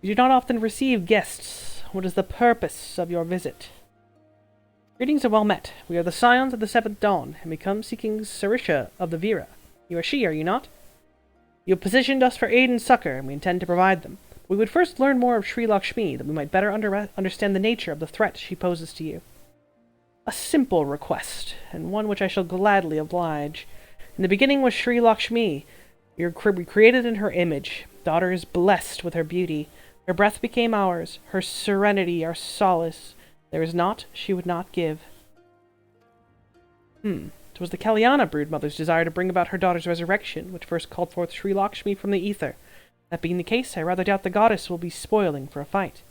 You do not often receive guests. What is the purpose of your visit? Greetings are well met. We are the Scions of the Seventh Dawn, and we come seeking Sarisha of the Vira. You are she, are you not? You have positioned us for aid and succor, and we intend to provide them. We would first learn more of Sri Lakshmi, that we might better understand the nature of the threat she poses to you. A simple request, and one which I shall gladly oblige. In the beginning was Sri Lakshmi. We created in her image. Daughter is blessed with her beauty. Her breath became ours, her serenity our solace. There is naught she would not give. 'Twas the Kalyana broodmother's desire to bring about her daughter's resurrection, which first called forth Sri Lakshmi from the ether. That being the case, I rather doubt the goddess will be spoiling for a fight.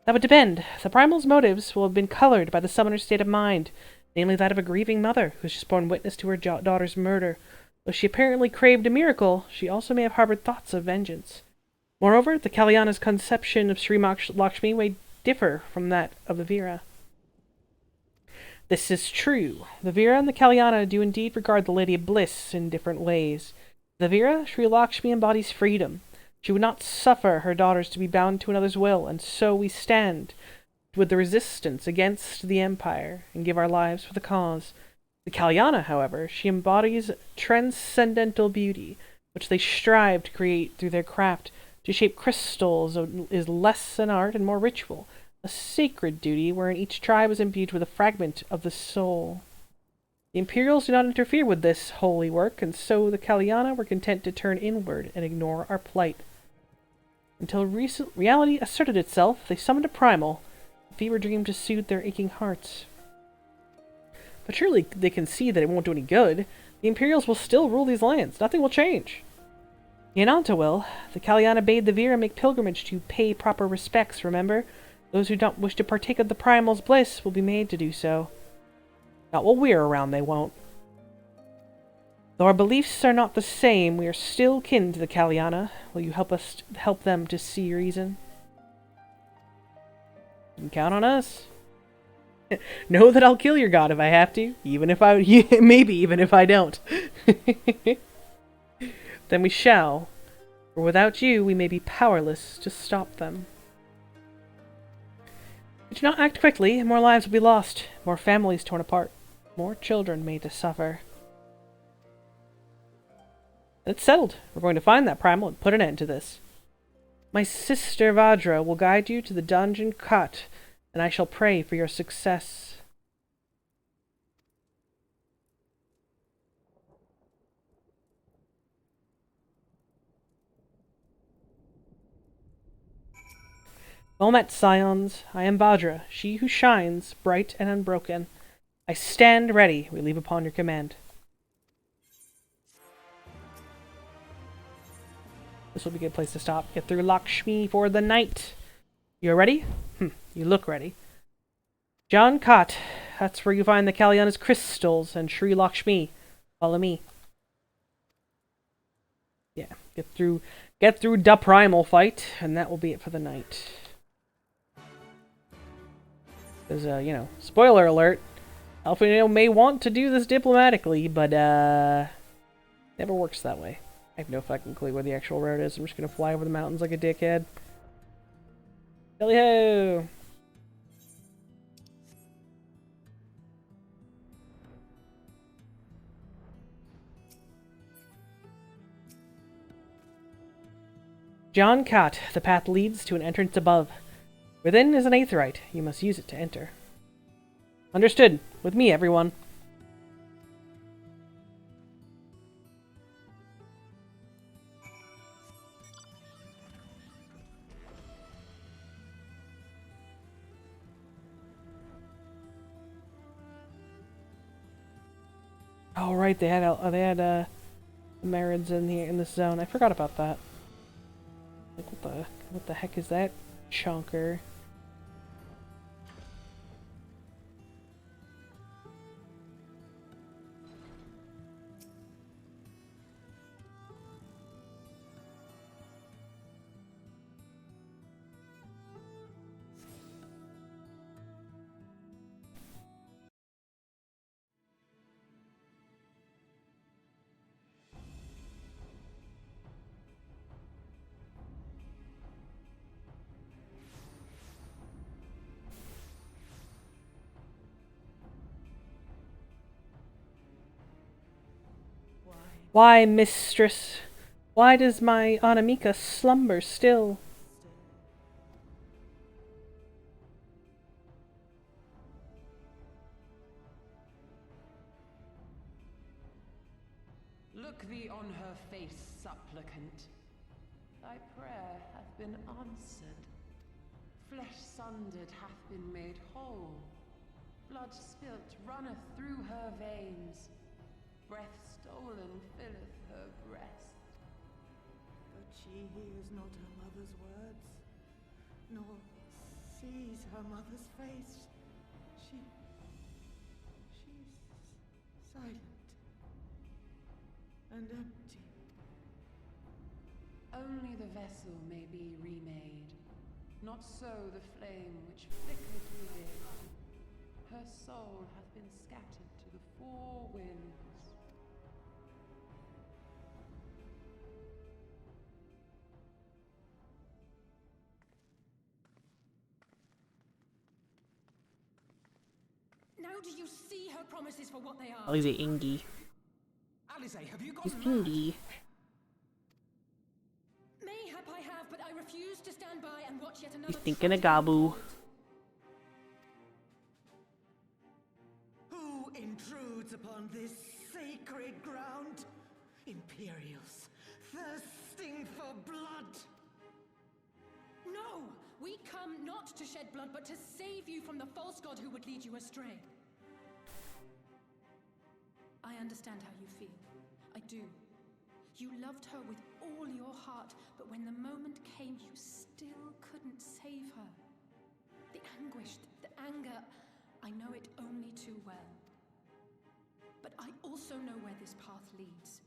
That would depend. The primal's motives will have been colored by the summoner's state of mind, namely that of a grieving mother who has just borne witness to her daughter's murder. Though she apparently craved a miracle, she also may have harbored thoughts of vengeance. Moreover, the Kalyana's conception of Sri Lakshmi may differ from that of the Vira. This is true. The Vira and the Kalyana do indeed regard the Lady of Bliss in different ways. The Vira, Sri Lakshmi embodies freedom. She would not suffer her daughters to be bound to another's will, and so we stand with the resistance against the Empire, and give our lives for the cause. The Kalyana, however, she embodies transcendental beauty, which they strive to create through their craft. To shape crystals is less an art and more ritual, a sacred duty wherein each tribe is imbued with a fragment of the soul. The Imperials do not interfere with this holy work, and so the Kalyana were content to turn inward and ignore our plight. Until reality asserted itself, they summoned a primal, a fever dream to soothe their aching hearts. But surely they can see that it won't do any good. The Imperials will still rule these lands. Nothing will change. Yananta will. The Kalyana bade the Vira make pilgrimage to pay proper respects, remember? Those who don't wish to partake of the primal's bliss will be made to do so. Not while we're around, they won't. Though our beliefs are not the same, we are still kin to the Kalyana. Will you help them to see reason? You can count on us. Know that I'll kill your god if I have to, maybe even if I don't. Then we shall, for without you we may be powerless to stop them. If you do not act quickly, more lives will be lost, more families torn apart, more children made to suffer. It's settled. We're going to find that primal and put an end to this. My sister Vajra will guide you to the dungeon cut, and I shall pray for your success. Well met, scions. I am Badra, she who shines, bright and unbroken. I stand ready. We leave upon your command. This will be a good place to stop. Get through Lakshmi for the night. You're ready? You look ready. John Cott. That's where you find the Kalyana's crystals and Sri Lakshmi. Follow me. Yeah, get through the primal fight, and that will be it for the night. Because, you know, spoiler alert, Alfino may want to do this diplomatically, but, never works that way. I have no fucking clue where the actual road is. I'm just gonna fly over the mountains like a dickhead. Billy-ho! John Cott, the path leads to an entrance above. Within is an aetheryte. You must use it to enter. Understood. With me, everyone. Oh right, they had Marids in this zone. I forgot about that. Like what the heck is that chunker? Why, mistress? Why does my Anamika slumber still? Look thee on her face, supplicant. Thy prayer hath been answered. Flesh sundered hath been made whole. Blood spilt runneth through her veins. Breath stolen filleth her breast. But she hears not her mother's words, nor sees her mother's face. She's silent and empty. Only the vessel may be remade, not so the flame which flickered within. Her soul hath been scattered to the four winds. Now do you see her promises for what they are? Oh, he's a Ingi. Alice, have you He's gone Ingi. Mayhap I have, but I refuse to stand by and watch yet another. He's thinking of Gabu. Who intrudes upon this sacred ground? Imperials, thirsting for blood. No! We come not to shed blood, but to save you from the false god who would lead you astray. I understand how you feel. I do. You loved her with all your heart, but when the moment came, you still couldn't save her. The anguish, the anger, I know it only too well. But I also know where this path leads.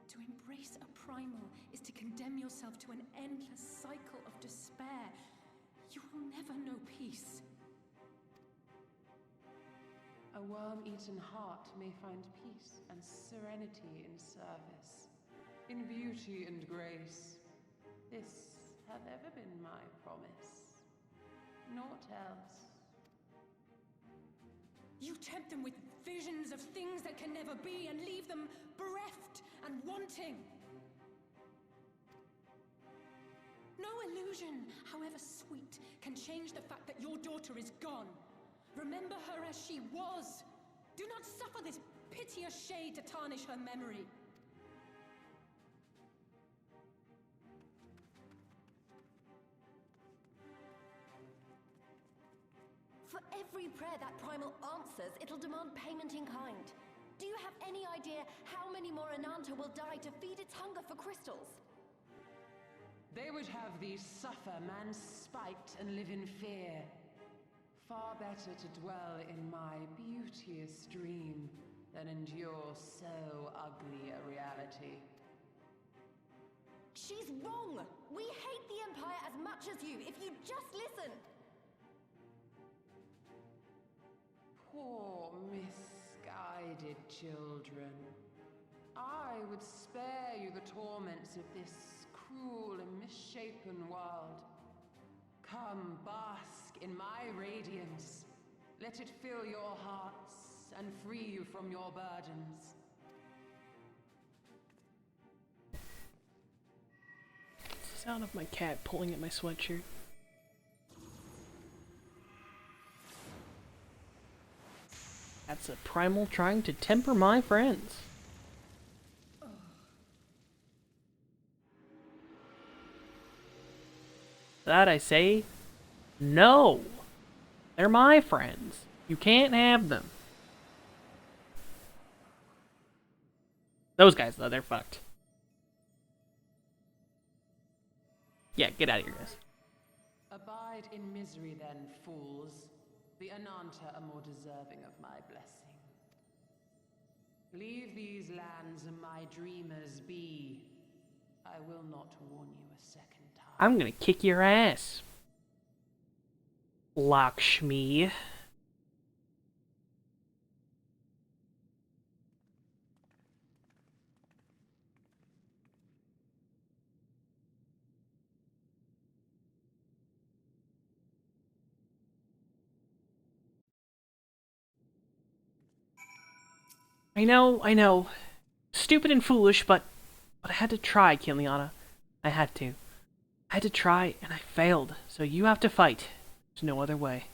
To embrace a primal is to condemn yourself to an endless cycle of despair. You will never know peace. A worm-eaten heart may find peace and serenity in service, in beauty and grace. This hath ever been my promise. Naught else. You tempt them with visions of things that can never be and leave them bereft and wanting. No illusion, however sweet, can change the fact that your daughter is gone. Remember her as she was. Do not suffer this piteous shade to tarnish her memory. every prayer that primal answers, it'll demand payment in kind. Do you have any idea how many more Ananta will die to feed its hunger for crystals? They would have thee suffer man's spite and live in fear. Far better to dwell in my beauteous dream than endure so ugly a reality. She's wrong! We hate the Empire as much as you, if you'd just listen! Poor misguided children. I would spare you the torments of this cruel and misshapen world. Come, bask in my radiance. Let it fill your hearts and free you from your burdens. It's the sound of my cat pulling at my sweatshirt. That's a primal trying to temper my friends. That I say, no. They're my friends. You can't have them. Those guys, though, they're fucked. Yeah, get out of here, guys. Abide in misery then, fools. The Ananta are more deserving of my blessing. Leave these lands and my dreamers be. I will not warn you a second time. I'm gonna kick your ass, Lakshmi. I know. Stupid and foolish, but I had to try, Kiliana. I had to. I had to try, and I failed. So you have to fight. There's no other way.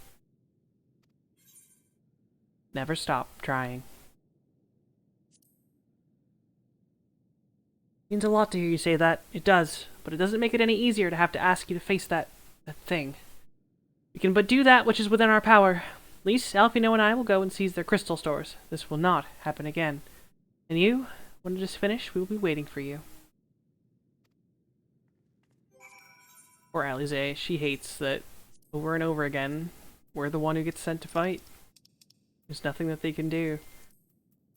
Never stop trying. Means a lot to hear you say that. It does. But it doesn't make it any easier to have to ask you to face that thing. We can but do that which is within our power. Lise, Alfino, and I will go and seize their crystal stores. This will not happen again. And you, when it is finished, we will be waiting for you. Poor Alize, she hates that over and over again, we're the one who gets sent to fight. There's nothing that they can do.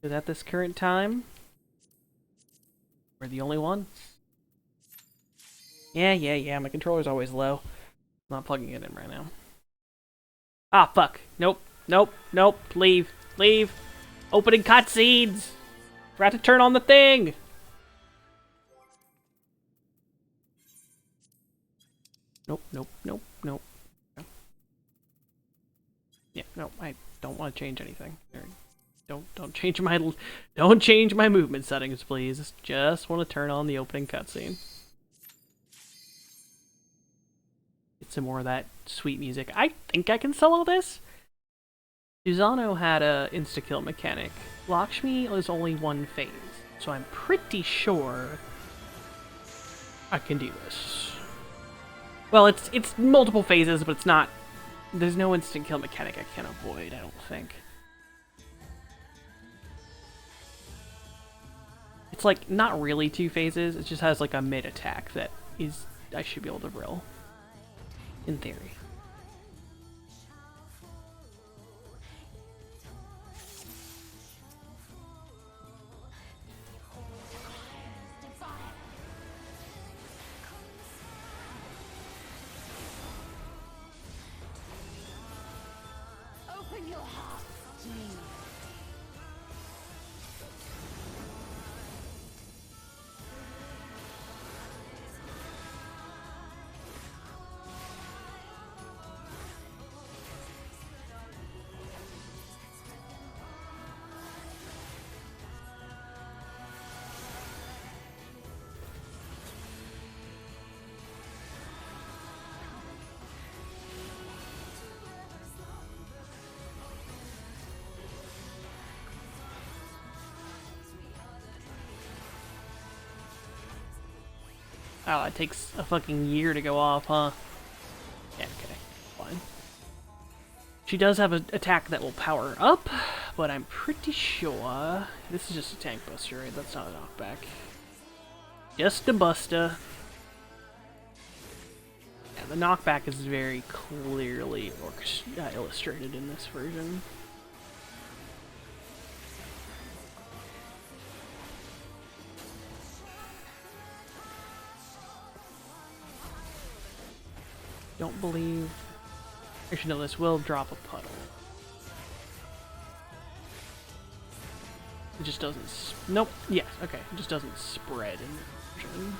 Because at this current time, we're the only one. Yeah, my controller's always low. I'm not plugging it in right now. Ah, fuck. Nope. Leave. Opening cutscenes! Forgot to turn on the thing! Nope. Yeah, no, I don't want to change anything. Don't change my movement settings, please. Just want to turn on the opening cutscene. Get some more of that sweet music. I think I can solo this. Susano had a insta-kill mechanic. Lakshmi is only one phase, so I'm pretty sure I can do this. Well, it's multiple phases, but it's not. There's no instant kill mechanic I can avoid, I don't think. It's like not really 2 phases, it just has like a mid attack that is I should be able to roll. In theory. Open your heart to me. Oh, it takes a fucking year to go off, huh? Yeah, okay, fine. She does have an attack that will power up, but I'm pretty sure this is just a tank buster, right? That's not a knockback. Just a buster. Yeah, the knockback is very clearly illustrated in this version. Don't believe... Actually, no, this will drop a puddle. It just doesn't... Nope. Yes, okay. It just doesn't spread in the version.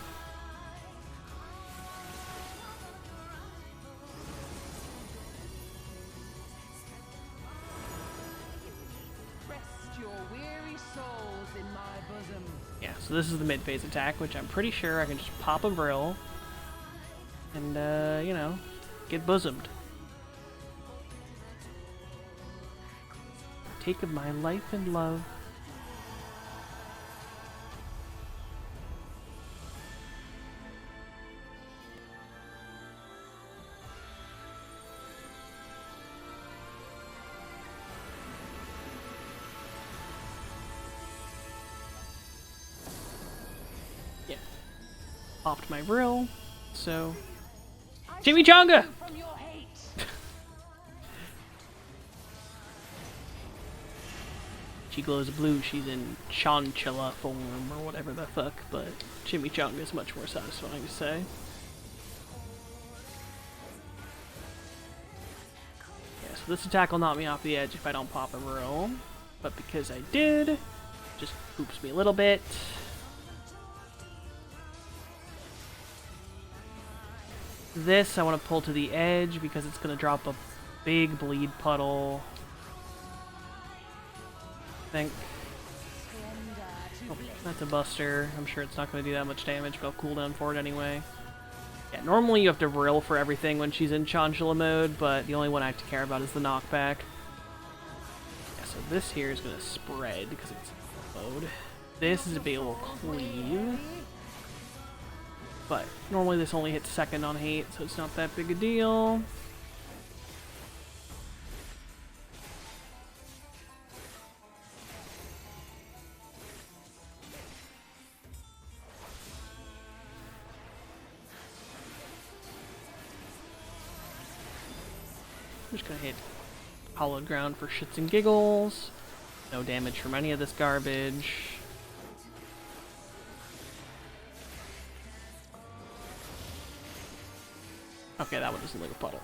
Rest your weary souls in my bosom. Yeah, so this is the mid-phase attack, which I'm pretty sure I can just pop a Vril and, you know, get bosomed. Take of my life and love. Yeah. Popped my Vril, so... Chimichanga! She glows blue, she's in Chonchilla form, or whatever the fuck, but Chimichanga is much more satisfying to say. Yeah, so this attack will knock me off the edge if I don't pop a roll, but because I did, just poops me a little bit. This I want to pull to the edge because it's going to drop a big bleed puddle. I think. Oh, that's a buster. I'm sure it's not going to do that much damage, but I'll cool down for it anyway. Yeah, normally you have to Vril for everything when she's in Chonchilla mode, but the only one I have to care about is the knockback. Yeah, so this here is going to spread because it's mode. This is a big ol' cleave. But normally this only hits second on hate, so it's not that big a deal. I'm just gonna hit hollowed ground for shits and giggles. No damage from any of this garbage. Okay, that one doesn't leave a puddle.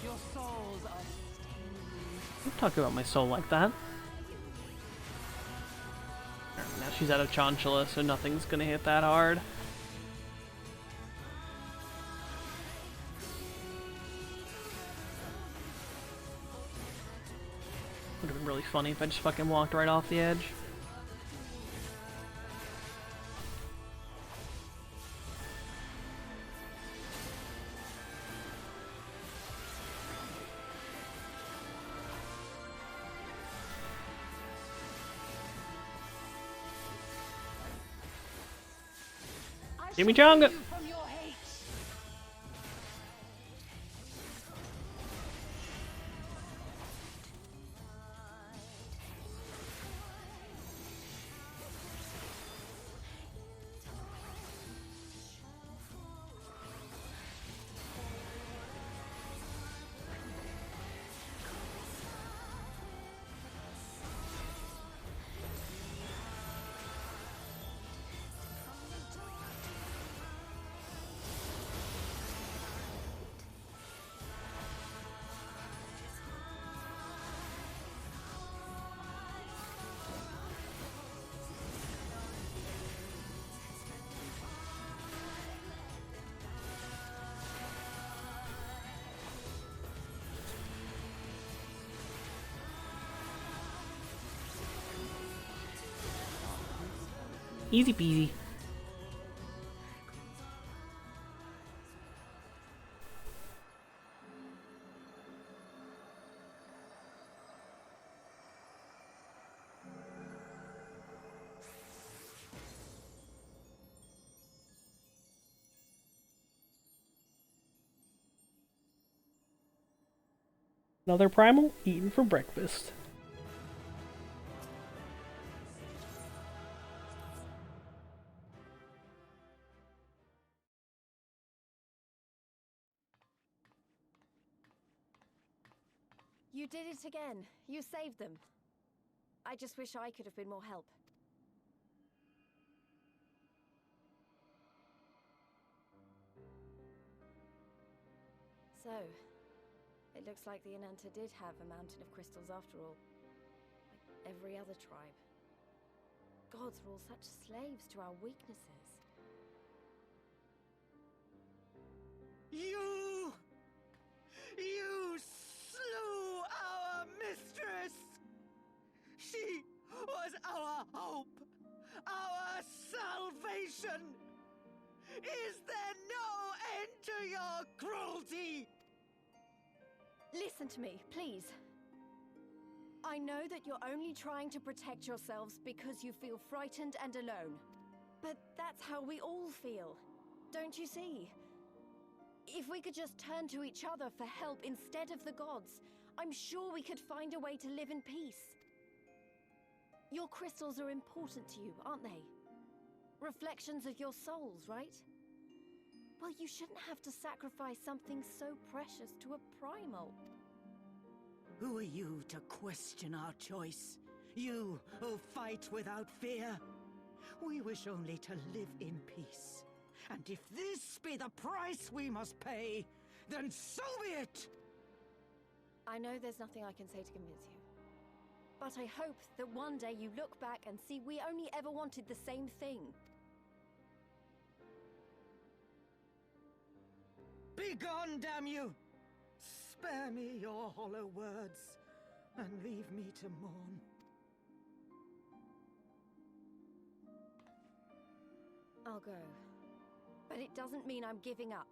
Your souls are stained. Don't talk about my soul like that. Now she's out of Chonchilla, so nothing's gonna hit that hard. Would have been really funny if I just fucking walked right off the edge. Chimichanga! Easy peasy. Another primal eaten for breakfast. You did it again. You saved them. I just wish I could have been more help. So, it looks like the Ananta did have a mountain of crystals after all. Like every other tribe. Gods were all such slaves to our weaknesses. You slew our mistress! She was our hope, our salvation! Is there no end to your cruelty? Listen to me, please. I know that you're only trying to protect yourselves because you feel frightened and alone. But that's how we all feel. Don't you see? If we could just turn to each other for help instead of the gods, I'm sure we could find a way to live in peace. Your crystals are important to you, aren't they? Reflections of your souls, right? Well, you shouldn't have to sacrifice something so precious to a primal. Who are you to question our choice? You who fight without fear? We wish only to live in peace. And if this be the price we must pay, then so be it! I know there's nothing I can say to convince you. But I hope that one day you look back and see we only ever wanted the same thing. Begone, damn you! Spare me your hollow words, and leave me to mourn. I'll go. But it doesn't mean I'm giving up.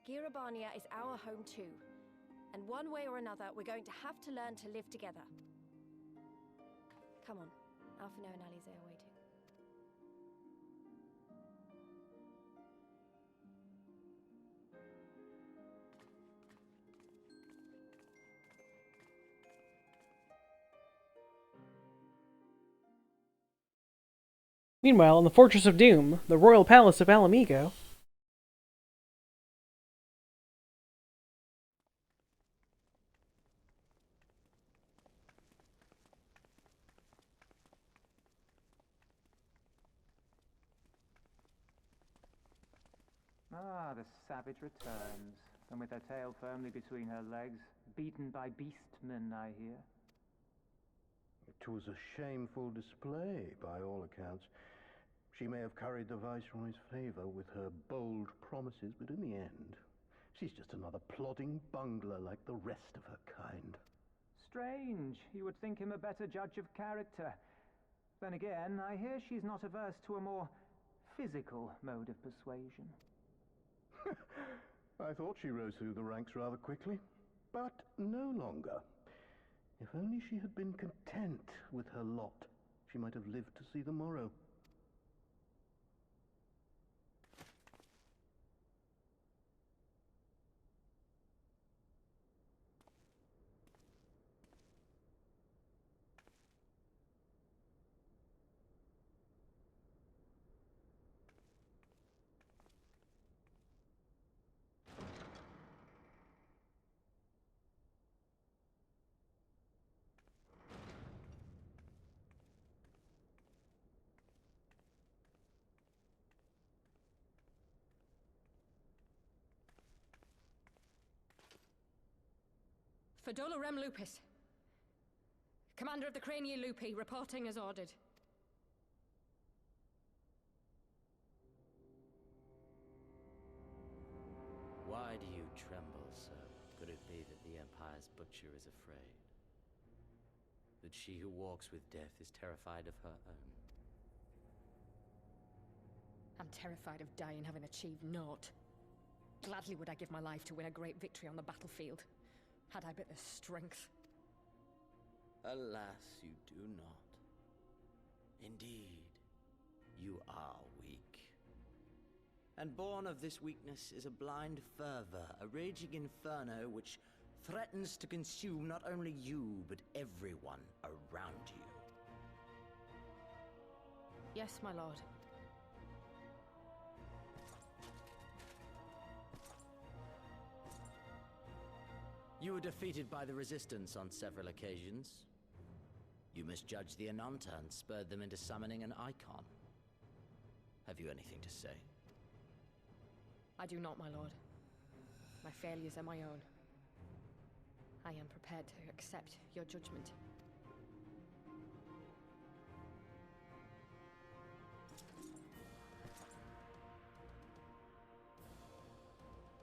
Girabania is our home too. And one way or another, we're going to have to learn to live together. Come on. Alphino and Alize are waiting. Meanwhile, in the Fortress of Doom, the royal palace of Alamigo. Ah, the savage returns, and with her tail firmly between her legs, beaten by beastmen, I hear. It was a shameful display, by all accounts. She may have curried the Viceroy's favor with her bold promises, but in the end, she's just another plodding bungler like the rest of her kind. Strange. You would think him a better judge of character. Then again, I hear she's not averse to a more physical mode of persuasion. I thought she rose through the ranks rather quickly, but no longer. If only she had been content with her lot, she might have lived to see the morrow. Fedola Rem Lupus. Commander of the Crania Lupi, reporting as ordered. Why do you tremble so? Could it be that the Empire's butcher is afraid? That she who walks with death is terrified of her own? I'm terrified of dying having achieved naught. Gladly would I give my life to win a great victory on the battlefield, had I but the strength. Alas, you do not. Indeed, you are weak. And born of this weakness is a blind fervor, a raging inferno which threatens to consume not only you, but everyone around you. Yes, my lord. You were defeated by the Resistance on several occasions. You misjudged the Ananta and spurred them into summoning an icon. Have you anything to say? I do not, my lord. My failures are my own. I am prepared to accept your judgment.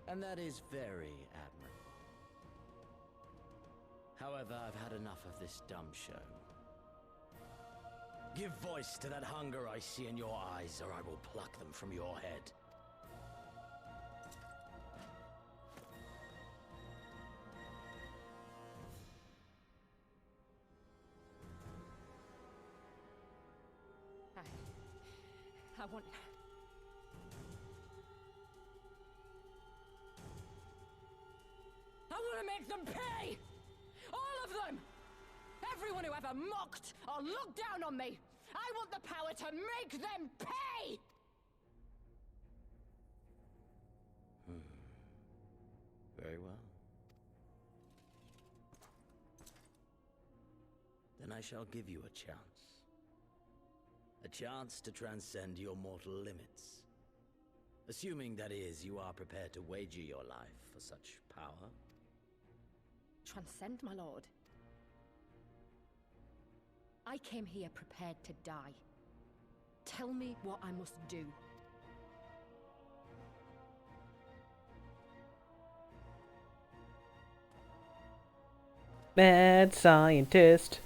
And that is very admirable. However, I've had enough of this dumb show. Give voice to that hunger I see in your eyes, or I will pluck them from your head. I want... I want to make them pay! All of them! Everyone who ever mocked or looked down on me! I want the power to make them pay! Very well. Then I shall give you a chance. A chance to transcend your mortal limits. Assuming, that is, you are prepared to wager your life for such power. Transcend, my lord. I came here prepared to die. Tell me what I must do. Mad scientist.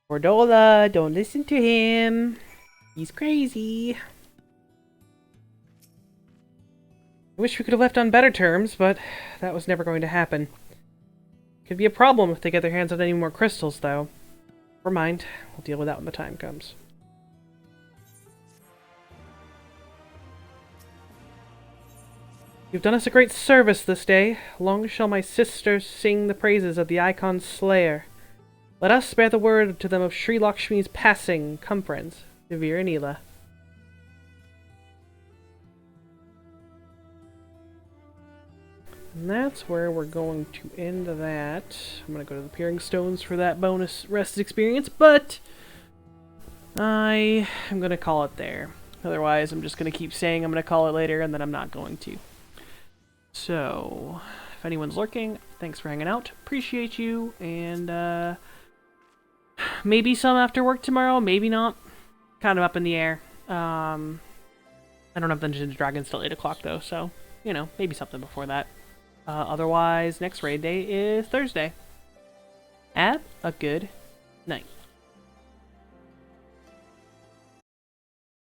Cordola, don't listen to him. He's crazy. I wish we could have left on better terms, but that was never going to happen. Could be a problem if they get their hands on any more crystals, though. Never mind. We'll deal with that when the time comes. You've done us a great service this day. Long shall my sisters sing the praises of the Icon's Slayer. Let us bear the word to them of Sri Lakshmi's passing. Come, friends. Devere and Ela. And that's where we're going to end that. I'm going to go to the Peering Stones for that bonus rest experience, but I am going to call it there. Otherwise, I'm just going to keep saying I'm going to call it later, and then I'm not going to. So, if anyone's lurking, thanks for hanging out. Appreciate you, and maybe some after work tomorrow, maybe not. Kind of up in the air. I don't have Dungeons & Dragons till 8 o'clock, though, so, you know, maybe something before that. Otherwise, next raid day is Thursday. Have a good night.